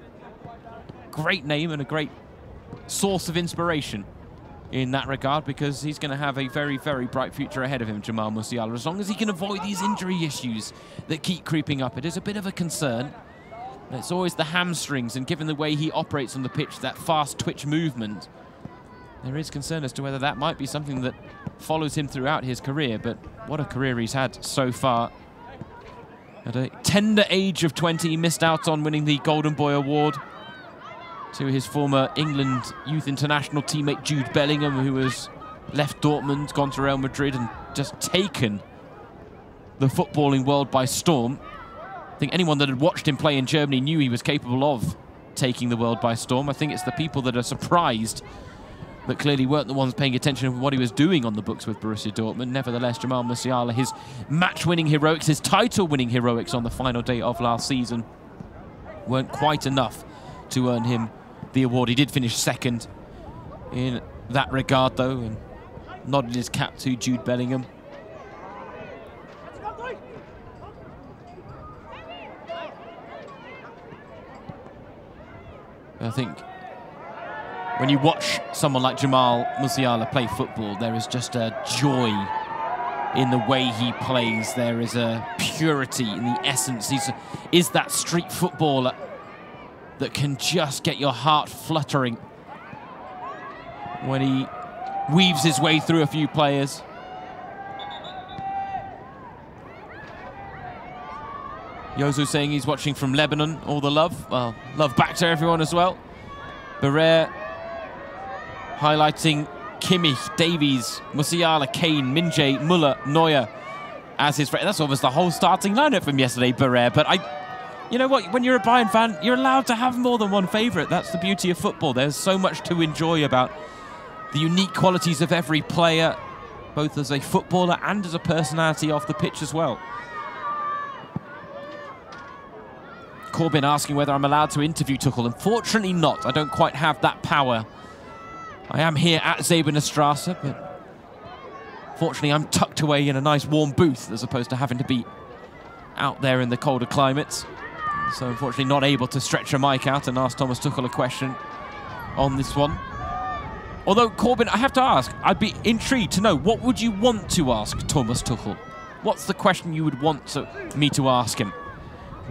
great name and a great source of inspiration in that regard, because he's going to have a very, very bright future ahead of him, Jamal Musiala, as long as he can avoid these injury issues that keep creeping up. It is a bit of a concern. It's always the hamstrings, and given the way he operates on the pitch, that fast twitch movement, there is concern as to whether that might be something that follows him throughout his career. But what a career he's had so far. At a tender age of 20, he missed out on winning the Golden Boy Award to his former England youth international teammate Jude Bellingham, who has left Dortmund, gone to Real Madrid, and just taken the footballing world by storm. I think anyone that had watched him play in Germany knew he was capable of taking the world by storm. I think it's the people that are surprised that clearly weren't the ones paying attention to what he was doing on the books with Borussia Dortmund. Nevertheless, Jamal Musiala, his match-winning heroics, his title-winning heroics on the final day of last season weren't quite enough to earn him the award. He did finish second in that regard, though, and nodded his cap to Jude Bellingham. I think when you watch someone like Jamal Musiala play football, there is just a joy in the way he plays. There is a purity in the essence. He is that street footballer that can just get your heart fluttering when he weaves his way through a few players. Yozu saying he's watching from Lebanon. All the love. Well, love back to everyone as well. Barrere highlighting Kimmich, Davies, Musiala, Kane, Minje, Müller, Neuer as his friend. That's almost the whole starting lineup from yesterday, Barrere. But you know what? When you're a Bayern fan, you're allowed to have more than one favourite. That's the beauty of football. There's so much to enjoy about the unique qualities of every player, both as a footballer and as a personality off the pitch as well. Corbyn asking whether I'm allowed to interview Tuchel. Unfortunately not. I don't quite have that power. I am here at Säbener Straße, but fortunately I'm tucked away in a nice warm booth as opposed to having to be out there in the colder climates. So unfortunately not able to stretch a mic out and ask Thomas Tuchel a question on this one. Although, Corbyn, I have to ask, I'd be intrigued to know, what would you want to ask Thomas Tuchel what's the question you would want me to ask him?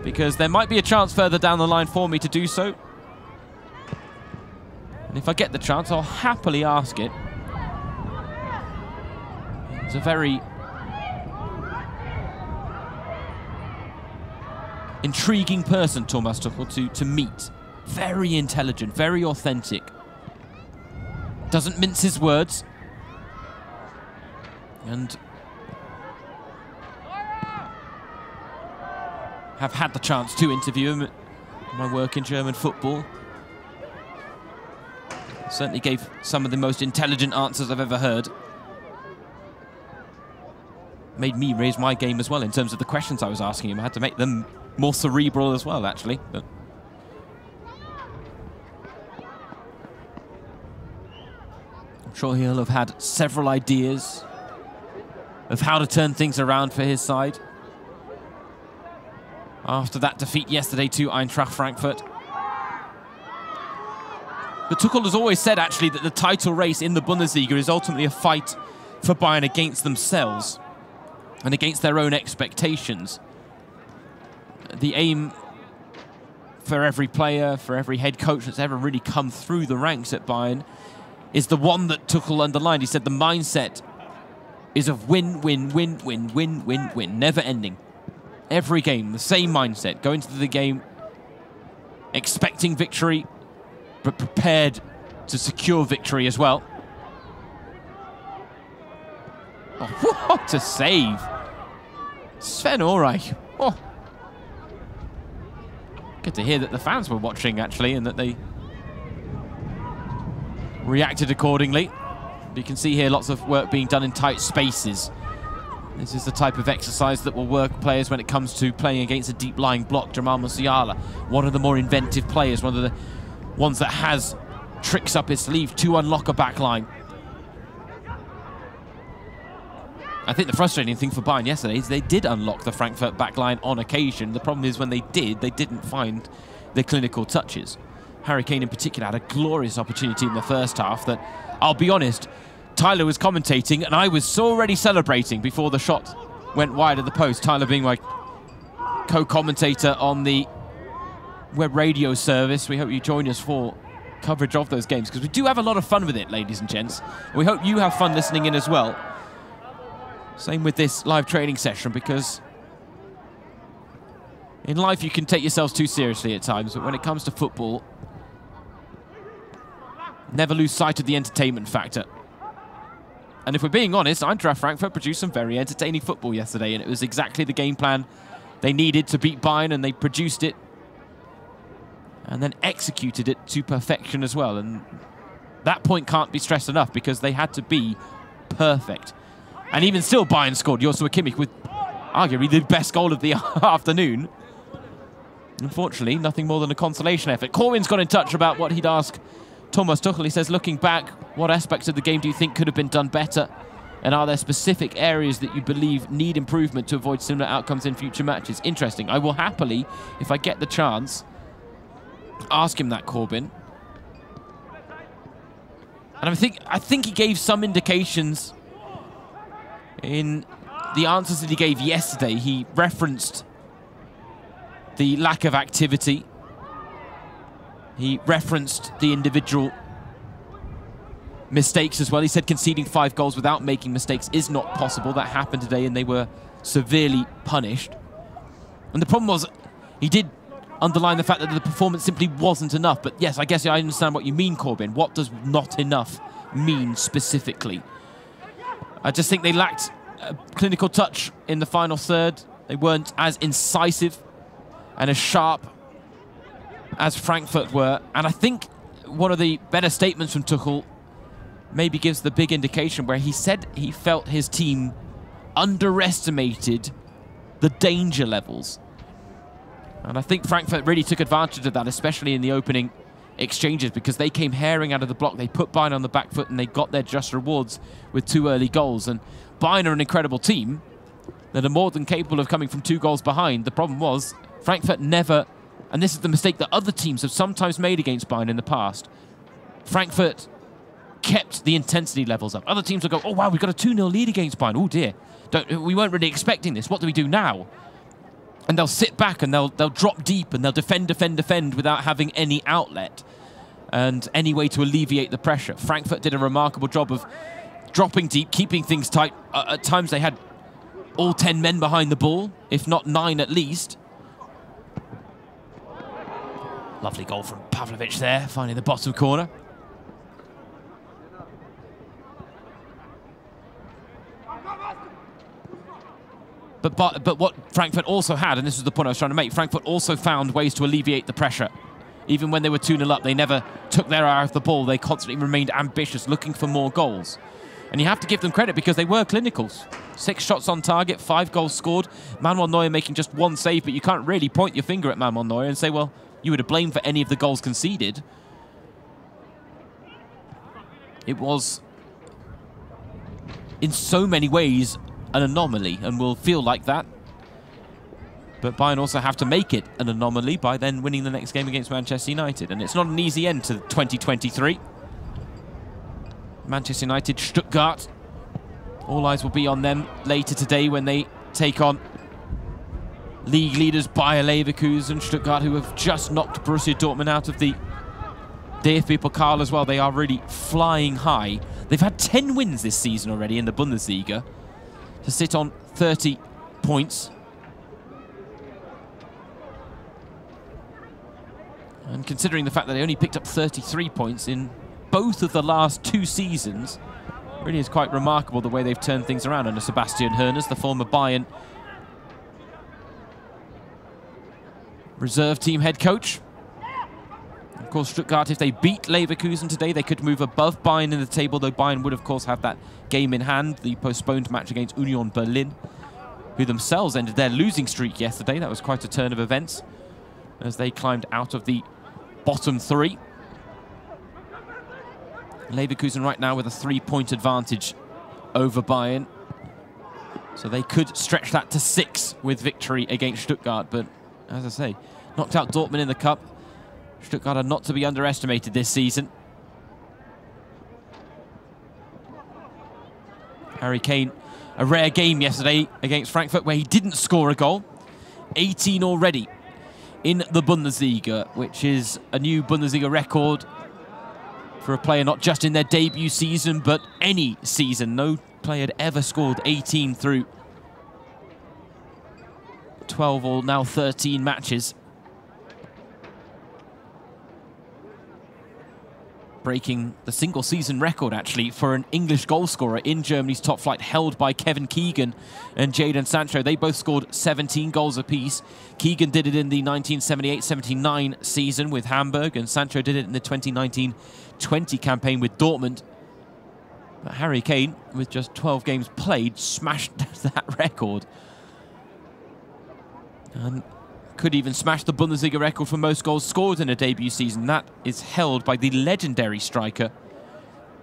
Because there might be a chance further down the line for me to do so. And if I get the chance, I'll happily ask it. It's a very intriguing person, Thomas Tuchel, to meet. Very intelligent, very authentic. Doesn't mince his words. And have had the chance to interview him at my work in German football. Certainly gave some of the most intelligent answers I've ever heard. Made me raise my game as well in terms of the questions I was asking him. I had to make them more cerebral as well, actually. But I'm sure he'll have had several ideas of how to turn things around for his side after that defeat yesterday to Eintracht Frankfurt. But Tuchel has always said, actually, that the title race in the Bundesliga is ultimately a fight for Bayern against themselves and against their own expectations. The aim for every player, for every head coach that's ever really come through the ranks at Bayern is the one that Tuchel underlined. He said the mindset is of win, win, win, win, win, win, win, never ending. Every game, the same mindset. Go into the game expecting victory, but prepared to secure victory as well. Oh, what a save. Sven Ulreich. Oh. Good to hear that the fans were watching, actually, and that they reacted accordingly. You can see here lots of work being done in tight spaces. This is the type of exercise that will work players when it comes to playing against a deep-lying block. Jamal Musiala, one of the more inventive players, one of the ones that has tricks up his sleeve to unlock a back line. I think the frustrating thing for Bayern yesterday is they did unlock the Frankfurt backline on occasion. The problem is when they did, they didn't find the clinical touches. Harry Kane in particular had a glorious opportunity in the first half that, I'll be honest, Tyler was commentating and I was already celebrating before the shot went wide of the post. Tyler being my co-commentator on the web radio service. We hope you join us for coverage of those games because we do have a lot of fun with it, ladies and gents. We hope you have fun listening in as well. Same with this live training session, because in life you can take yourselves too seriously at times, but when it comes to football, never lose sight of the entertainment factor. And if we're being honest, Eintracht Frankfurt produced some very entertaining football yesterday, and it was exactly the game plan they needed to beat Bayern, and they produced it and then executed it to perfection as well. And that point can't be stressed enough, because they had to be perfect. And even still, Bayern scored. Joshua Kimmich with arguably the best goal of the afternoon. Unfortunately, nothing more than a consolation effort. Corwin's got in touch about what he'd ask Thomas Tuchel. He says, looking back, what aspects of the game do you think could have been done better? And are there specific areas that you believe need improvement to avoid similar outcomes in future matches? Interesting. I will happily, if I get the chance, ask him that, Corbin. And I think he gave some indications in the answers that he gave yesterday. He referenced the lack of activity. He referenced the individual mistakes as well. He said conceding 5 goals without making mistakes is not possible. That happened today and they were severely punished. And the problem was, he did underline the fact that the performance simply wasn't enough. But yes, I guess I understand what you mean, Corbin. What does not enough mean specifically? I just think they lacked a clinical touch in the final third. They weren't as incisive and as sharp as Frankfurt were. And I think one of the better statements from Tuchel maybe gives the big indication, where he said he felt his team underestimated the danger levels. And I think Frankfurt really took advantage of that, especially in the opening exchanges, because they came herring out of the block. They put Bayern on the back foot and they got their just rewards with 2 early goals. And Bayern are an incredible team that are more than capable of coming from 2 goals behind. The problem was Frankfurt never, and this is the mistake that other teams have sometimes made against Bayern in the past, Frankfurt kept the intensity levels up. Other teams will go, oh, wow, we've got a 2-0 lead against Bayern. Oh, dear. We weren't really expecting this. What do we do now? And they'll sit back and they'll drop deep and they'll defend without having any outlet and any way to alleviate the pressure. Frankfurt did a remarkable job of dropping deep, keeping things tight. At times they had all 10 men behind the ball, if not 9 at least. Lovely goal from Pavlovic there, finding the bottom corner. But what Frankfurt also had, and this is the point I was trying to make, Frankfurt also found ways to alleviate the pressure. Even when they were 2-0 up, they never took their eye off the ball. They constantly remained ambitious, looking for more goals. And you have to give them credit because they were clinicals. 6 shots on target, 5 goals scored. Manuel Neuer making just 1 save, but you can't really point your finger at Manuel Neuer and say, well, you were to blame for any of the goals conceded. It was, in so many ways, an anomaly, and will feel like that. But Bayern also have to make it an anomaly by then winning the next game against Manchester United. And it's not an easy end to 2023. Manchester United, Stuttgart. All eyes will be on them later today when they take on league leaders Bayer Leverkusen. Stuttgart, who have just knocked Borussia Dortmund out of the DFB Pokal as well. They are really flying high. They've had 10 wins this season already in the Bundesliga to sit on 30 points. And considering the fact that they only picked up 33 points in both of the last 2 seasons, really is quite remarkable the way they've turned things around under Sebastian Hoeneß, the former Bayern reserve team head coach. Of course, Stuttgart, if they beat Leverkusen today, they could move above Bayern in the table, though Bayern would, of course, have that game in hand, the postponed match against Union Berlin, who themselves ended their losing streak yesterday. That was quite a turn of events as they climbed out of the bottom 3. Leverkusen right now with a 3-point advantage over Bayern. So they could stretch that to 6 with victory against Stuttgart. But, as I say, knocked out Dortmund in the Cup. Stuttgart are not to be underestimated this season. Harry Kane, a rare game yesterday against Frankfurt where he didn't score a goal. 18 already in the Bundesliga, which is a new Bundesliga record for a player not just in their debut season, but any season. No player had ever scored 18 through 12 or now 13 matches. Breaking the single-season record, actually, for an English goalscorer in Germany's top flight, held by Kevin Keegan and Jadon Sancho. They both scored 17 goals apiece. Keegan did it in the 1978-79 season with Hamburg, and Sancho did it in the 2019-20 campaign with Dortmund. But Harry Kane, with just 12 games played, smashed that record. And could even smash the Bundesliga record for most goals scored in a debut season. That is held by the legendary striker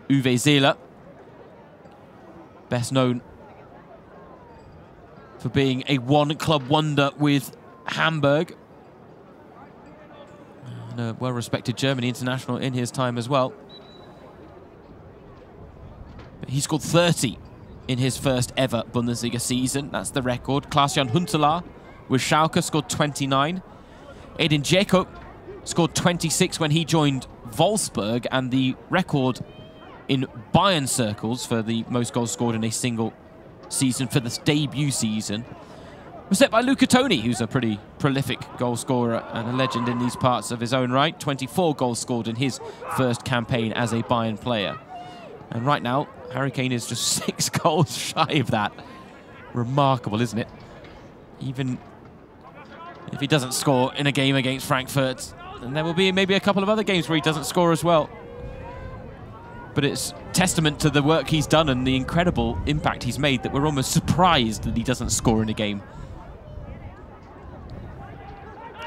Uwe Seeler, best known for being a one-club wonder with Hamburg, and a well-respected Germany international in his time as well. But he scored 30 in his first ever Bundesliga season. That's the record. Klaas-Jan Huntelaar with Schalke scored 29. Edin Dzeko scored 26 when he joined Wolfsburg, and the record in Bayern circles for the most goals scored in a single season for this debut season was set by Luca Toni, who's a pretty prolific goal scorer and a legend in these parts of his own right. 24 goals scored in his first campaign as a Bayern player. And right now, Harry Kane is just 6 goals shy of that. Remarkable, isn't it? Even if he doesn't score in a game against Frankfurt, and there will be maybe a couple of other games where he doesn't score as well. But it's testament to the work he's done and the incredible impact he's made that we're almost surprised that he doesn't score in a game.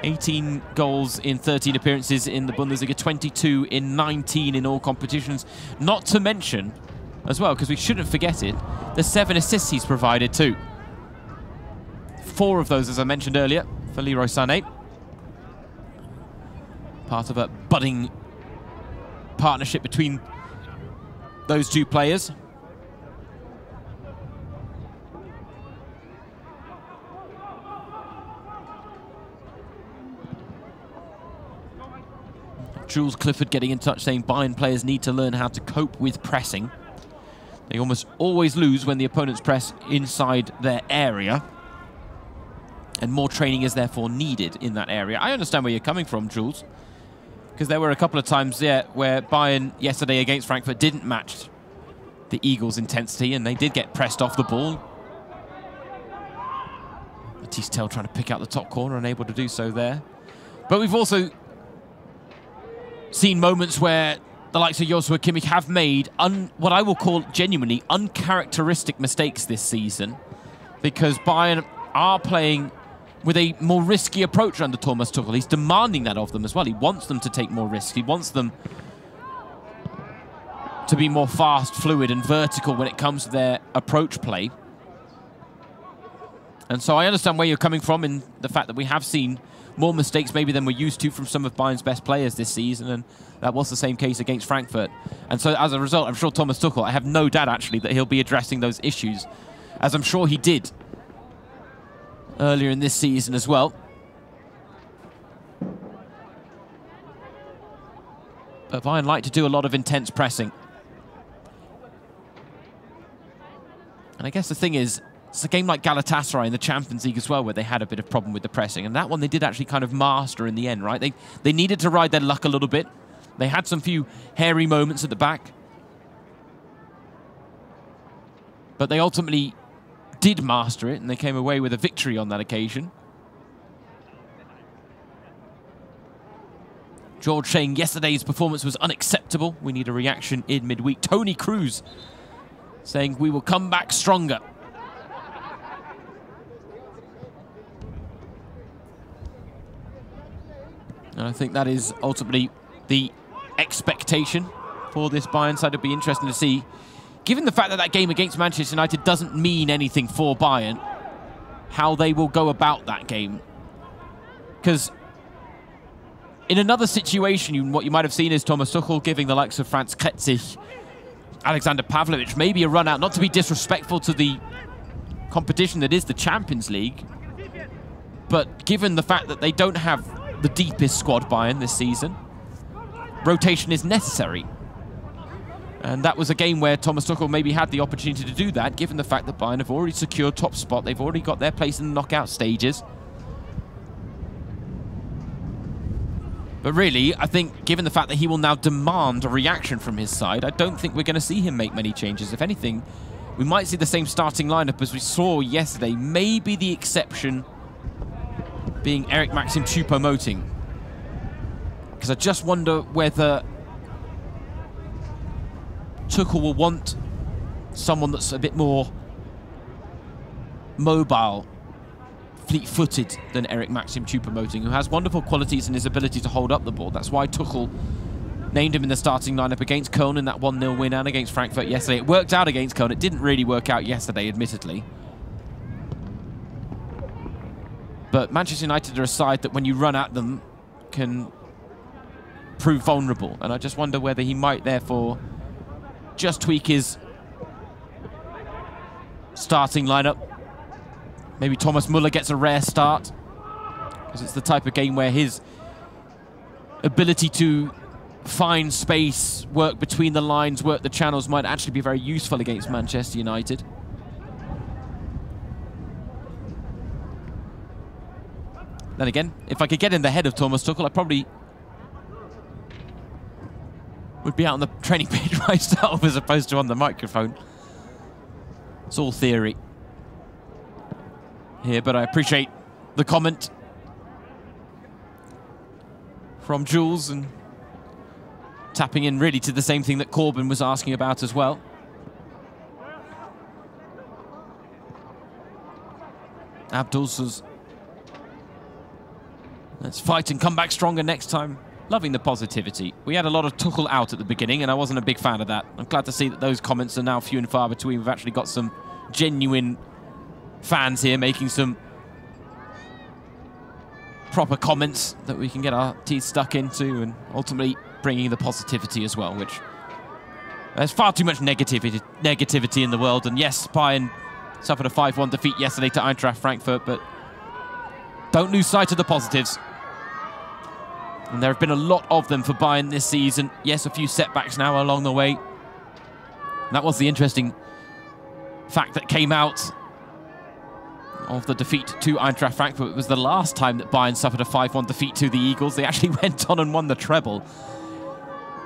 18 goals in 13 appearances in the Bundesliga, 22 in 19 in all competitions. Not to mention, as well, because we shouldn't forget it, the 7 assists he's provided too. 4 of those, as I mentioned earlier, for Leroy Sané. Part of a budding partnership between those two players. Jules Clifford getting in touch saying Bayern players need to learn how to cope with pressing. They almost always lose when the opponents press inside their area. And more training is therefore needed in that area. I understand where you're coming from, Jules. Because there were a couple of times there where Bayern yesterday against Frankfurt didn't match the Eagles' intensity and they did get pressed off the ball. Matisse Tel trying to pick out the top corner, unable to do so there. But we've also seen moments where the likes of Joshua Kimmich have made what I will call genuinely uncharacteristic mistakes this season, because Bayern are playing with a more risky approach under Thomas Tuchel. He's demanding that of them as well. He wants them to take more risks. He wants them to be more fast, fluid and vertical when it comes to their approach play. And so I understand where you're coming from in the fact that we have seen more mistakes maybe than we're used to from some of Bayern's best players this season, and that was the same case against Frankfurt. And so as a result, I'm sure Thomas Tuchel, I have no doubt actually that he'll be addressing those issues, as I'm sure he did earlier in this season as well. But Bayern like to do a lot of intense pressing. And I guess the thing is, it's a game like Galatasaray in the Champions League as well, where they had a bit of problem with the pressing. And that one they did actually kind of master in the end, right? They needed to ride their luck a little bit. They had some few hairy moments at the back. But they ultimately did master it, and they came away with a victory on that occasion. George saying yesterday's performance was unacceptable. We need a reaction in midweek. Tony Cruz saying we will come back stronger. And I think that is ultimately the expectation for this Bayern side. It'll be interesting to see, given the fact that that game against Manchester United doesn't mean anything for Bayern, how they will go about that game. Because in another situation, what you might have seen is Thomas Tuchel giving the likes of Franz Kretzig, Alexander Pavlovic, maybe a run out, not to be disrespectful to the competition that is the Champions League, but given the fact that they don't have the deepest squad Bayern this season, rotation is necessary. And that was a game where Thomas Tuchel maybe had the opportunity to do that, given the fact that Bayern have already secured top spot. They've already got their place in the knockout stages. But really, I think, given the fact that he will now demand a reaction from his side, I don't think we're going to see him make many changes. If anything, we might see the same starting lineup as we saw yesterday. Maybe the exception being Eric Maxim Choupo-Moting. Because I just wonder whether Tuchel will want someone that's a bit more mobile, fleet-footed than Eric Maxim Choupo-Moting, who has wonderful qualities in his ability to hold up the ball. That's why Tuchel named him in the starting lineup against Köln in that 1-0 win and against Frankfurt yesterday. It worked out against Köln. It didn't really work out yesterday, admittedly. But Manchester United are a side that when you run at them can prove vulnerable. And I just wonder whether he might therefore just tweak his starting lineup. Maybe Thomas Muller gets a rare start, because it's the type of game where his ability to find space, work between the lines, work the channels might actually be very useful against Manchester United. Then again, if I could get in the head of Thomas Tuchel, I probably would be out on the training page myself as opposed to on the microphone. It's all theory here, but I appreciate the comment from Jules and tapping in really to the same thing that Corbin was asking about as well. Abdul says, let's fight and come back stronger next time. Loving the positivity. We had a lot of Tuchel out at the beginning, and I wasn't a big fan of that. I'm glad to see that those comments are now few and far between. We've actually got some genuine fans here making some proper comments that we can get our teeth stuck into, and ultimately bringing the positivity as well, which There's far too much negativity in the world, and yes, Bayern suffered a 5-1 defeat yesterday to Eintracht Frankfurt, but don't lose sight of the positives. And there have been a lot of them for Bayern this season. Yes, a few setbacks now along the way. And that was the interesting fact that came out of the defeat to Eintracht Frankfurt. It was the last time that Bayern suffered a 5-1 defeat to the Eagles. They actually went on and won the treble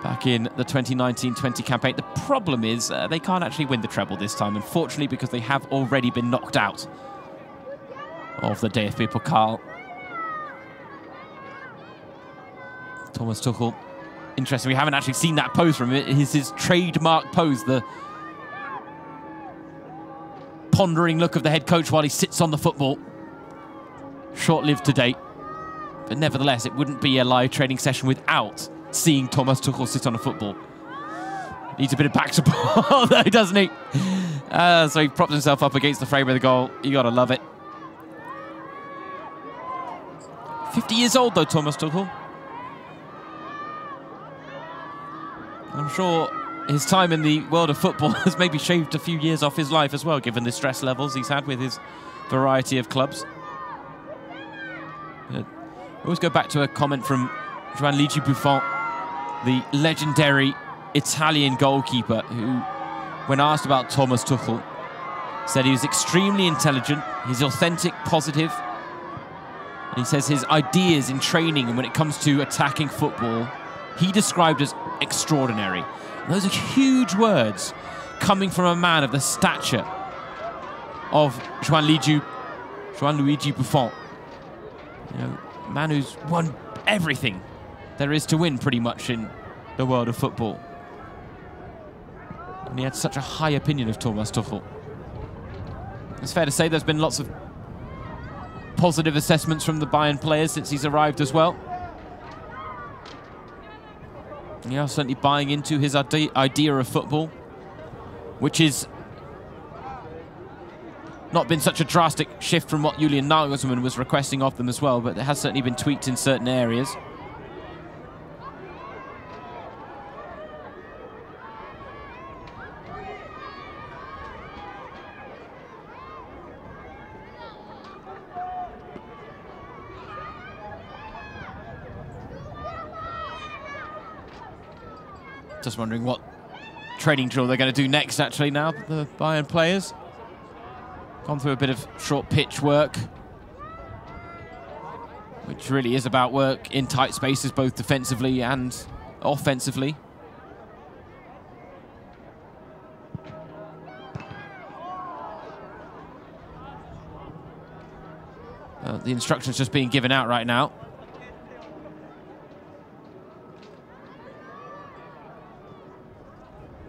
back in the 2019-20 campaign. The problem is they can't actually win the treble this time, unfortunately, because they have already been knocked out of the DFB Pokal. Thomas Tuchel, interesting, we haven't actually seen that pose from him. It is his trademark pose, the pondering look of the head coach while he sits on the football. Short-lived today, but nevertheless, it wouldn't be a live training session without seeing Thomas Tuchel sit on a football. Needs a bit of back support though, doesn't he? So he props himself up against the frame of the goal. You gotta love it. 50 years old though, Thomas Tuchel. I'm sure his time in the world of football has maybe shaved a few years off his life as well, given the stress levels he's had with his variety of clubs. I always go back to a comment from Gianluigi Buffon, the legendary Italian goalkeeper, who, when asked about Thomas Tuchel, said he was extremely intelligent, he's authentic, positive, and he says his ideas in training and when it comes to attacking football, he described as extraordinary. And those are huge words coming from a man of the stature of Gianluigi Buffon. You know, a man who's won everything there is to win pretty much in the world of football. And he had such a high opinion of Thomas Tuchel. It's fair to say there's been lots of positive assessments from the Bayern players since he's arrived as well. They are certainly buying into his idea of football, which is not been such a drastic shift from what Julian Nagelsmann was requesting of them as well, but it has certainly been tweaked in certain areas. Just wondering what training drill they're going to do next, actually, now, the Bayern players. Gone through a bit of short pitch work, which really is about work in tight spaces, both defensively and offensively. The instructions just being given out right now.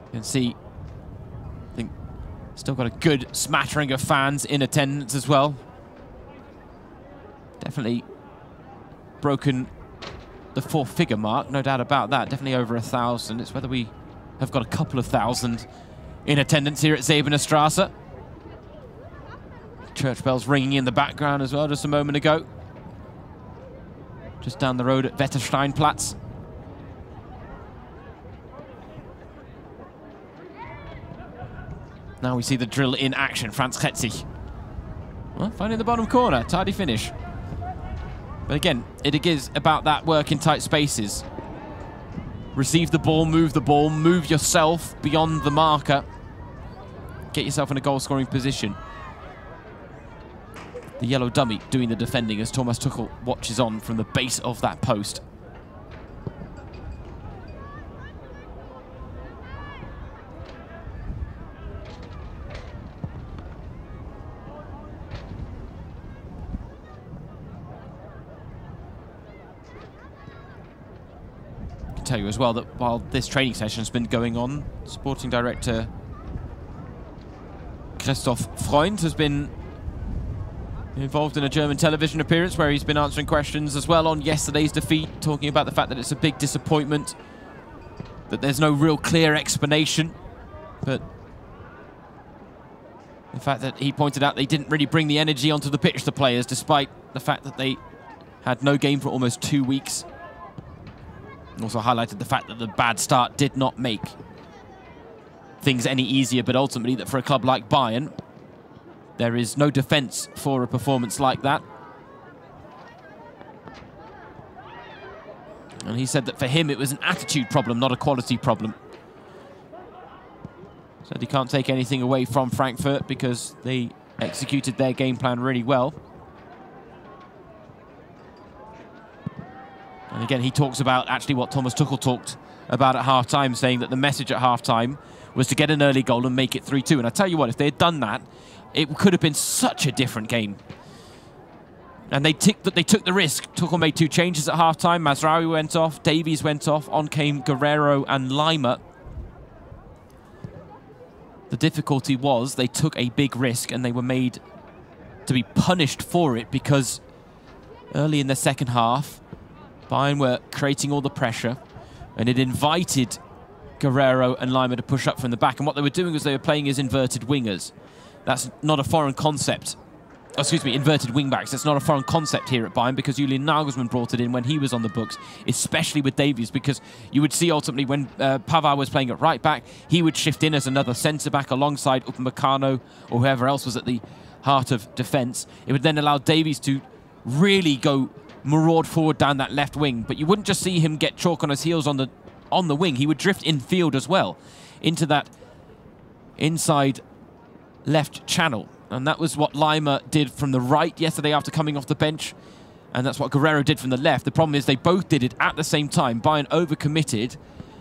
You can see, I think, still got a good smattering of fans in attendance as well. Definitely broken the 4-figure mark, no doubt about that. Definitely over 1,000. It's whether we have got a couple of thousand in attendance here at Säbener Straße. Church bells ringing in the background as well just a moment ago. Just down the road at Wettersteinplatz. Now we see the drill in action. Franz Ketzig. Well, finding the bottom corner. Tidy finish. But again, it is about that work in tight spaces. Receive the ball, move yourself beyond the marker. Get yourself in a goal-scoring position. The yellow dummy doing the defending as Thomas Tuchel watches on from the base of that post. Tell you as well that while this training session has been going on, sporting director Christoph Freund has been involved in a German television appearance where he's been answering questions as well on yesterday's defeat, talking about the fact that it's a big disappointment, that there's no real clear explanation, but the fact that he pointed out they didn't really bring the energy onto the pitch, the players, despite the fact that they had no game for almost 2 weeks. Also highlighted the fact that the bad start did not make things any easier, but ultimately that for a club like Bayern, there is no defence for a performance like that. And he said that for him it was an attitude problem, not a quality problem. Said he can't take anything away from Frankfurt because they executed their game plan really well. And again, he talks about actually what Thomas Tuchel talked about at half-time, saying that the message at half-time was to get an early goal and make it 3-2. And I tell you what, if they had done that, it could have been such a different game. And they took the risk. Tuchel made 2 changes at half-time. Mazraoui went off, Davies went off, on came Guerrero and Lima. The difficulty was they took a big risk and they were made to be punished for it, because early in the second half, Bayern were creating all the pressure and it invited Guerrero and Lima to push up from the back. And what they were doing was they were playing as inverted wingers. That's not a foreign concept. Oh, excuse me, inverted wingbacks. That's not a foreign concept here at Bayern, because Julian Nagelsmann brought it in when he was on the books, especially with Davies, because you would see ultimately when Pavard was playing at right back, he would shift in as another centre-back alongside Upamecano or whoever else was at the heart of defence. It would then allow Davies to really go maraud forward down that left wing, but you wouldn't just see him get chalk on his heels on the wing. He would drift infield as well into that inside left channel. And that was what Lima did from the right yesterday after coming off the bench. And that's what Guerrero did from the left. The problem is they both did it at the same time. Bayern overcommitted,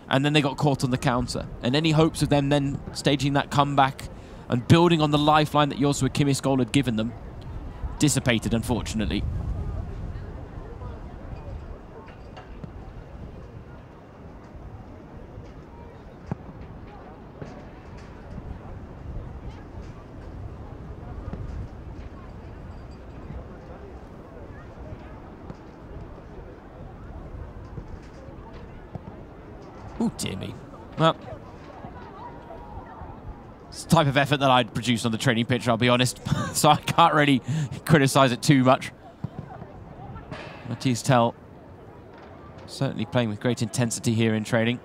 and then they got caught on the counter. And any hopes of them then staging that comeback and building on the lifeline that Joshua Kimmich's goal had given them dissipated, unfortunately. Oh, dear me. Well, it's the type of effort that I'd produce on the training pitch, I'll be honest. So I can't really criticise it too much. Matthias Tell certainly playing with great intensity here in training.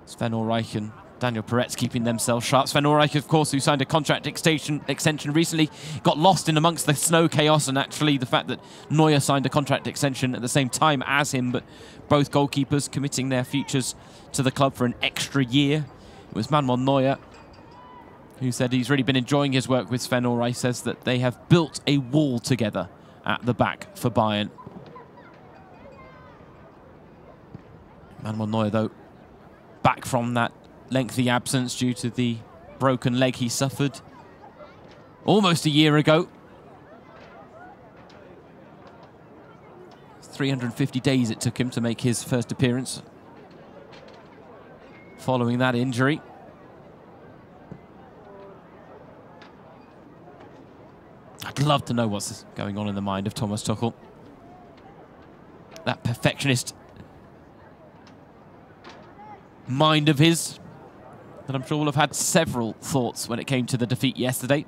Sven Ulreich and Daniel Peretz keeping themselves sharp. Sven Ulreich, of course, who signed a contract extension recently, got lost in amongst the snow chaos, and actually the fact that Neuer signed a contract extension at the same time as him, but both goalkeepers committing their futures to the club for an extra year. It was Manuel Neuer who said he's really been enjoying his work with Sven Ulreich, says that they have built a wall together at the back for Bayern. Manuel Neuer, though, back from that lengthy absence due to the broken leg he suffered almost a year ago. 350 days it took him to make his first appearance following that injury. I'd love to know what's going on in the mind of Thomas Tuchel. That perfectionist mind of his that I'm sure will have had several thoughts when it came to the defeat yesterday.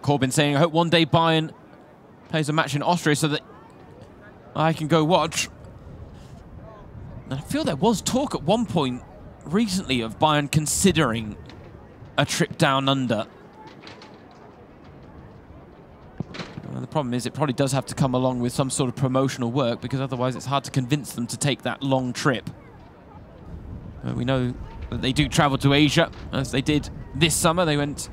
Corbyn saying, I hope one day Bayern plays a match in Austria so that I can go watch. And I feel there was talk at one point recently of Bayern considering a trip down under. The problem is it probably does have to come along with some sort of promotional work, because otherwise it's hard to convince them to take that long trip. We know that they do travel to Asia, as they did this summer. They went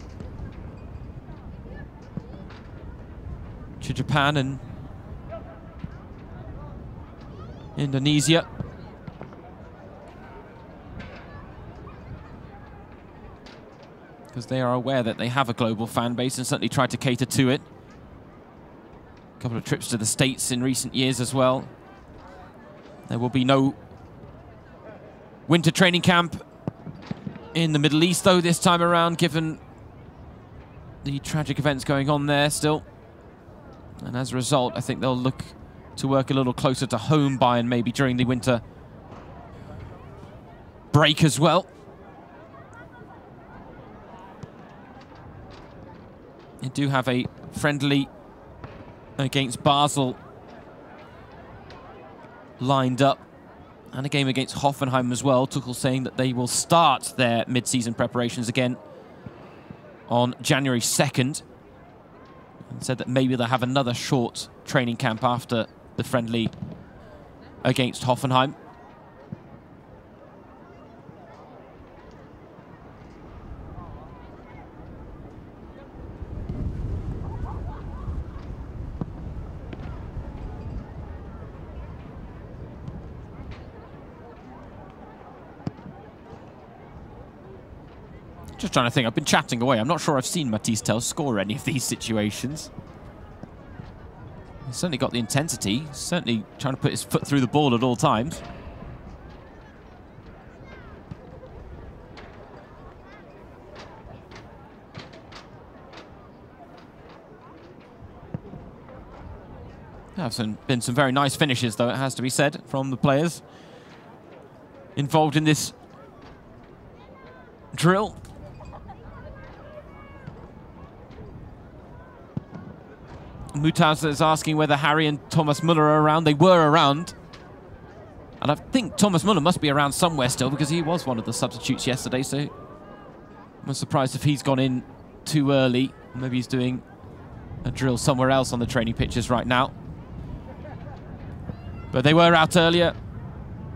to Japan and Indonesia. Because they are aware that they have a global fan base and certainly try to cater to it. A couple of trips to the States in recent years as well. There will be no winter training camp in the Middle East, though, this time around, given the tragic events going on there still. And as a result, I think they'll look to work a little closer to home, Bayern, maybe during the winter break as well. They do have a friendly against Basel lined up, and a game against Hoffenheim as well. Tuchel saying that they will start their mid-season preparations again on January 2nd, and said that maybe they'll have another short training camp after the friendly against Hoffenheim. Just trying to think, I've been chatting away. I'm not sure I've seen Matthijs Tel score any of these situations. He's certainly got the intensity, certainly trying to put his foot through the ball at all times. There have been some very nice finishes, though, it has to be said, from the players involved in this drill. Mutaz is asking whether Harry and Thomas Müller are around. They were around. And I think Thomas Müller must be around somewhere still, because he was one of the substitutes yesterday, so I'm surprised if he's gone in too early. Maybe he's doing a drill somewhere else on the training pitches right now. But they were out earlier,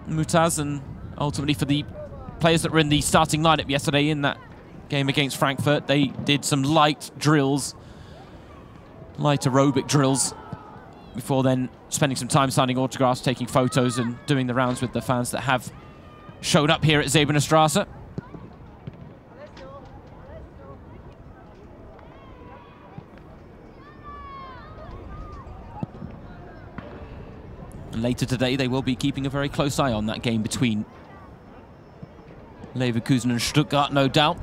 Mutaz, and ultimately for the players that were in the starting lineup yesterday in that game against Frankfurt, they did some light drills, light aerobic drills, before then spending some time signing autographs, taking photos, and doing the rounds with the fans that have showed up here at Säbener Straße. Later today, they will be keeping a very close eye on that game between Leverkusen and Stuttgart, no doubt.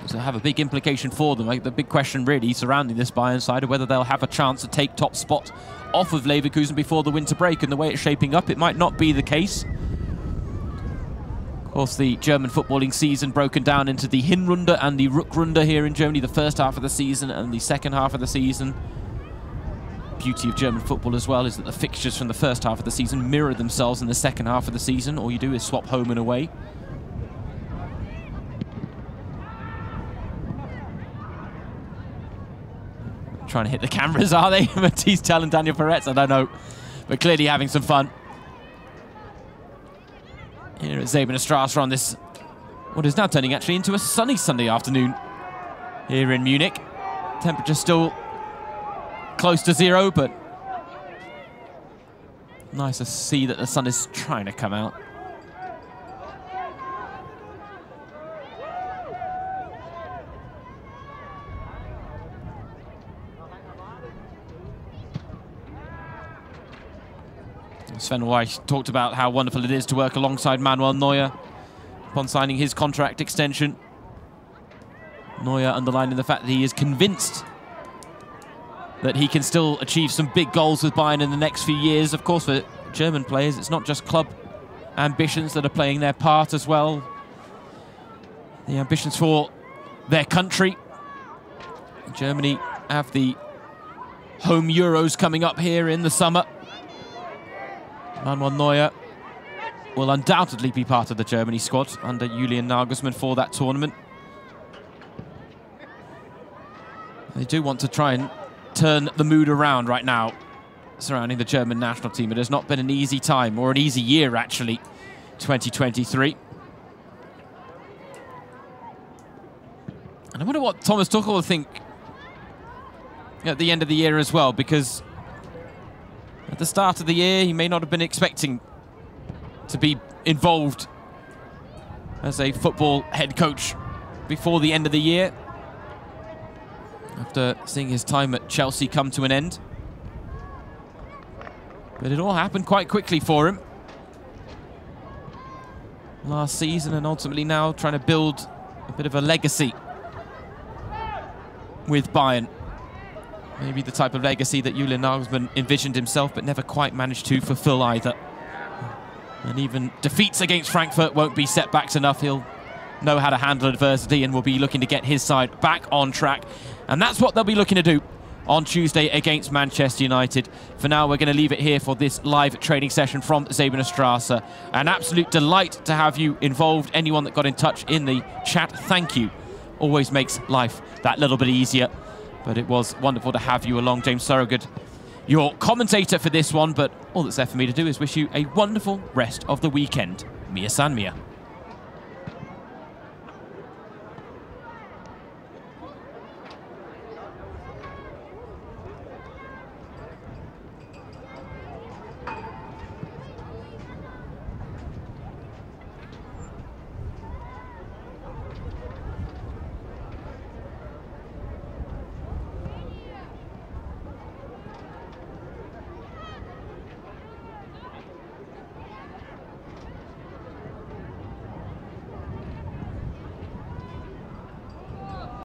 So have a big implication for them. Like, the big question really surrounding this Bayern side of whether they'll have a chance to take top spot off of Leverkusen before the winter break. And the way it's shaping up, it might not be the case. Of course, the German footballing season broken down into the Hinrunde and the Rückrunde here in Germany, the first half of the season and the second half of the season. Beauty of German football as well is that the fixtures from the first half of the season mirror themselves in the second half of the season. All you do is swap home and away. Trying to hit the cameras, are they? Matthijs Tel and Daniel Peretz, I don't know. But clearly having some fun here at Säbener Straße on this, what is now turning actually into a sunny Sunday afternoon here in Munich. Temperature still close to 0, but nice to see that the sun is trying to come out. Sven Weiss talked about how wonderful it is to work alongside Manuel Neuer upon signing his contract extension. Neuer underlining the fact that he is convinced that he can still achieve some big goals with Bayern in the next few years. Of course, for German players, it's not just club ambitions that are playing their part as well. The ambitions for their country. Germany have the home Euros coming up here in the summer. Manuel Neuer will undoubtedly be part of the Germany squad under Julian Nagelsmann for that tournament. They do want to try and turn the mood around right now surrounding the German national team. It has not been an easy time, or an easy year actually, 2023. And I wonder what Thomas Tuchel will think at the end of the year as well, because at the start of the year, he may not have been expecting to be involved as a football head coach before the end of the year, after seeing his time at Chelsea come to an end. But it all happened quite quickly for him last season, and ultimately now trying to build a bit of a legacy with Bayern. Maybe the type of legacy that Julian Nagelsmann envisioned himself, but never quite managed to fulfill either. And even defeats against Frankfurt won't be setbacks enough. He'll know how to handle adversity and will be looking to get his side back on track. And that's what they'll be looking to do on Tuesday against Manchester United. For now, we're going to leave it here for this live training session from Säbener Straße. An absolute delight to have you involved. Anyone that got in touch in the chat, thank you. Always makes life that little bit easier. But it was wonderful to have you along, James Surrogate, your commentator for this one. But all that's left for me to do is wish you a wonderful rest of the weekend. Mia San Mia.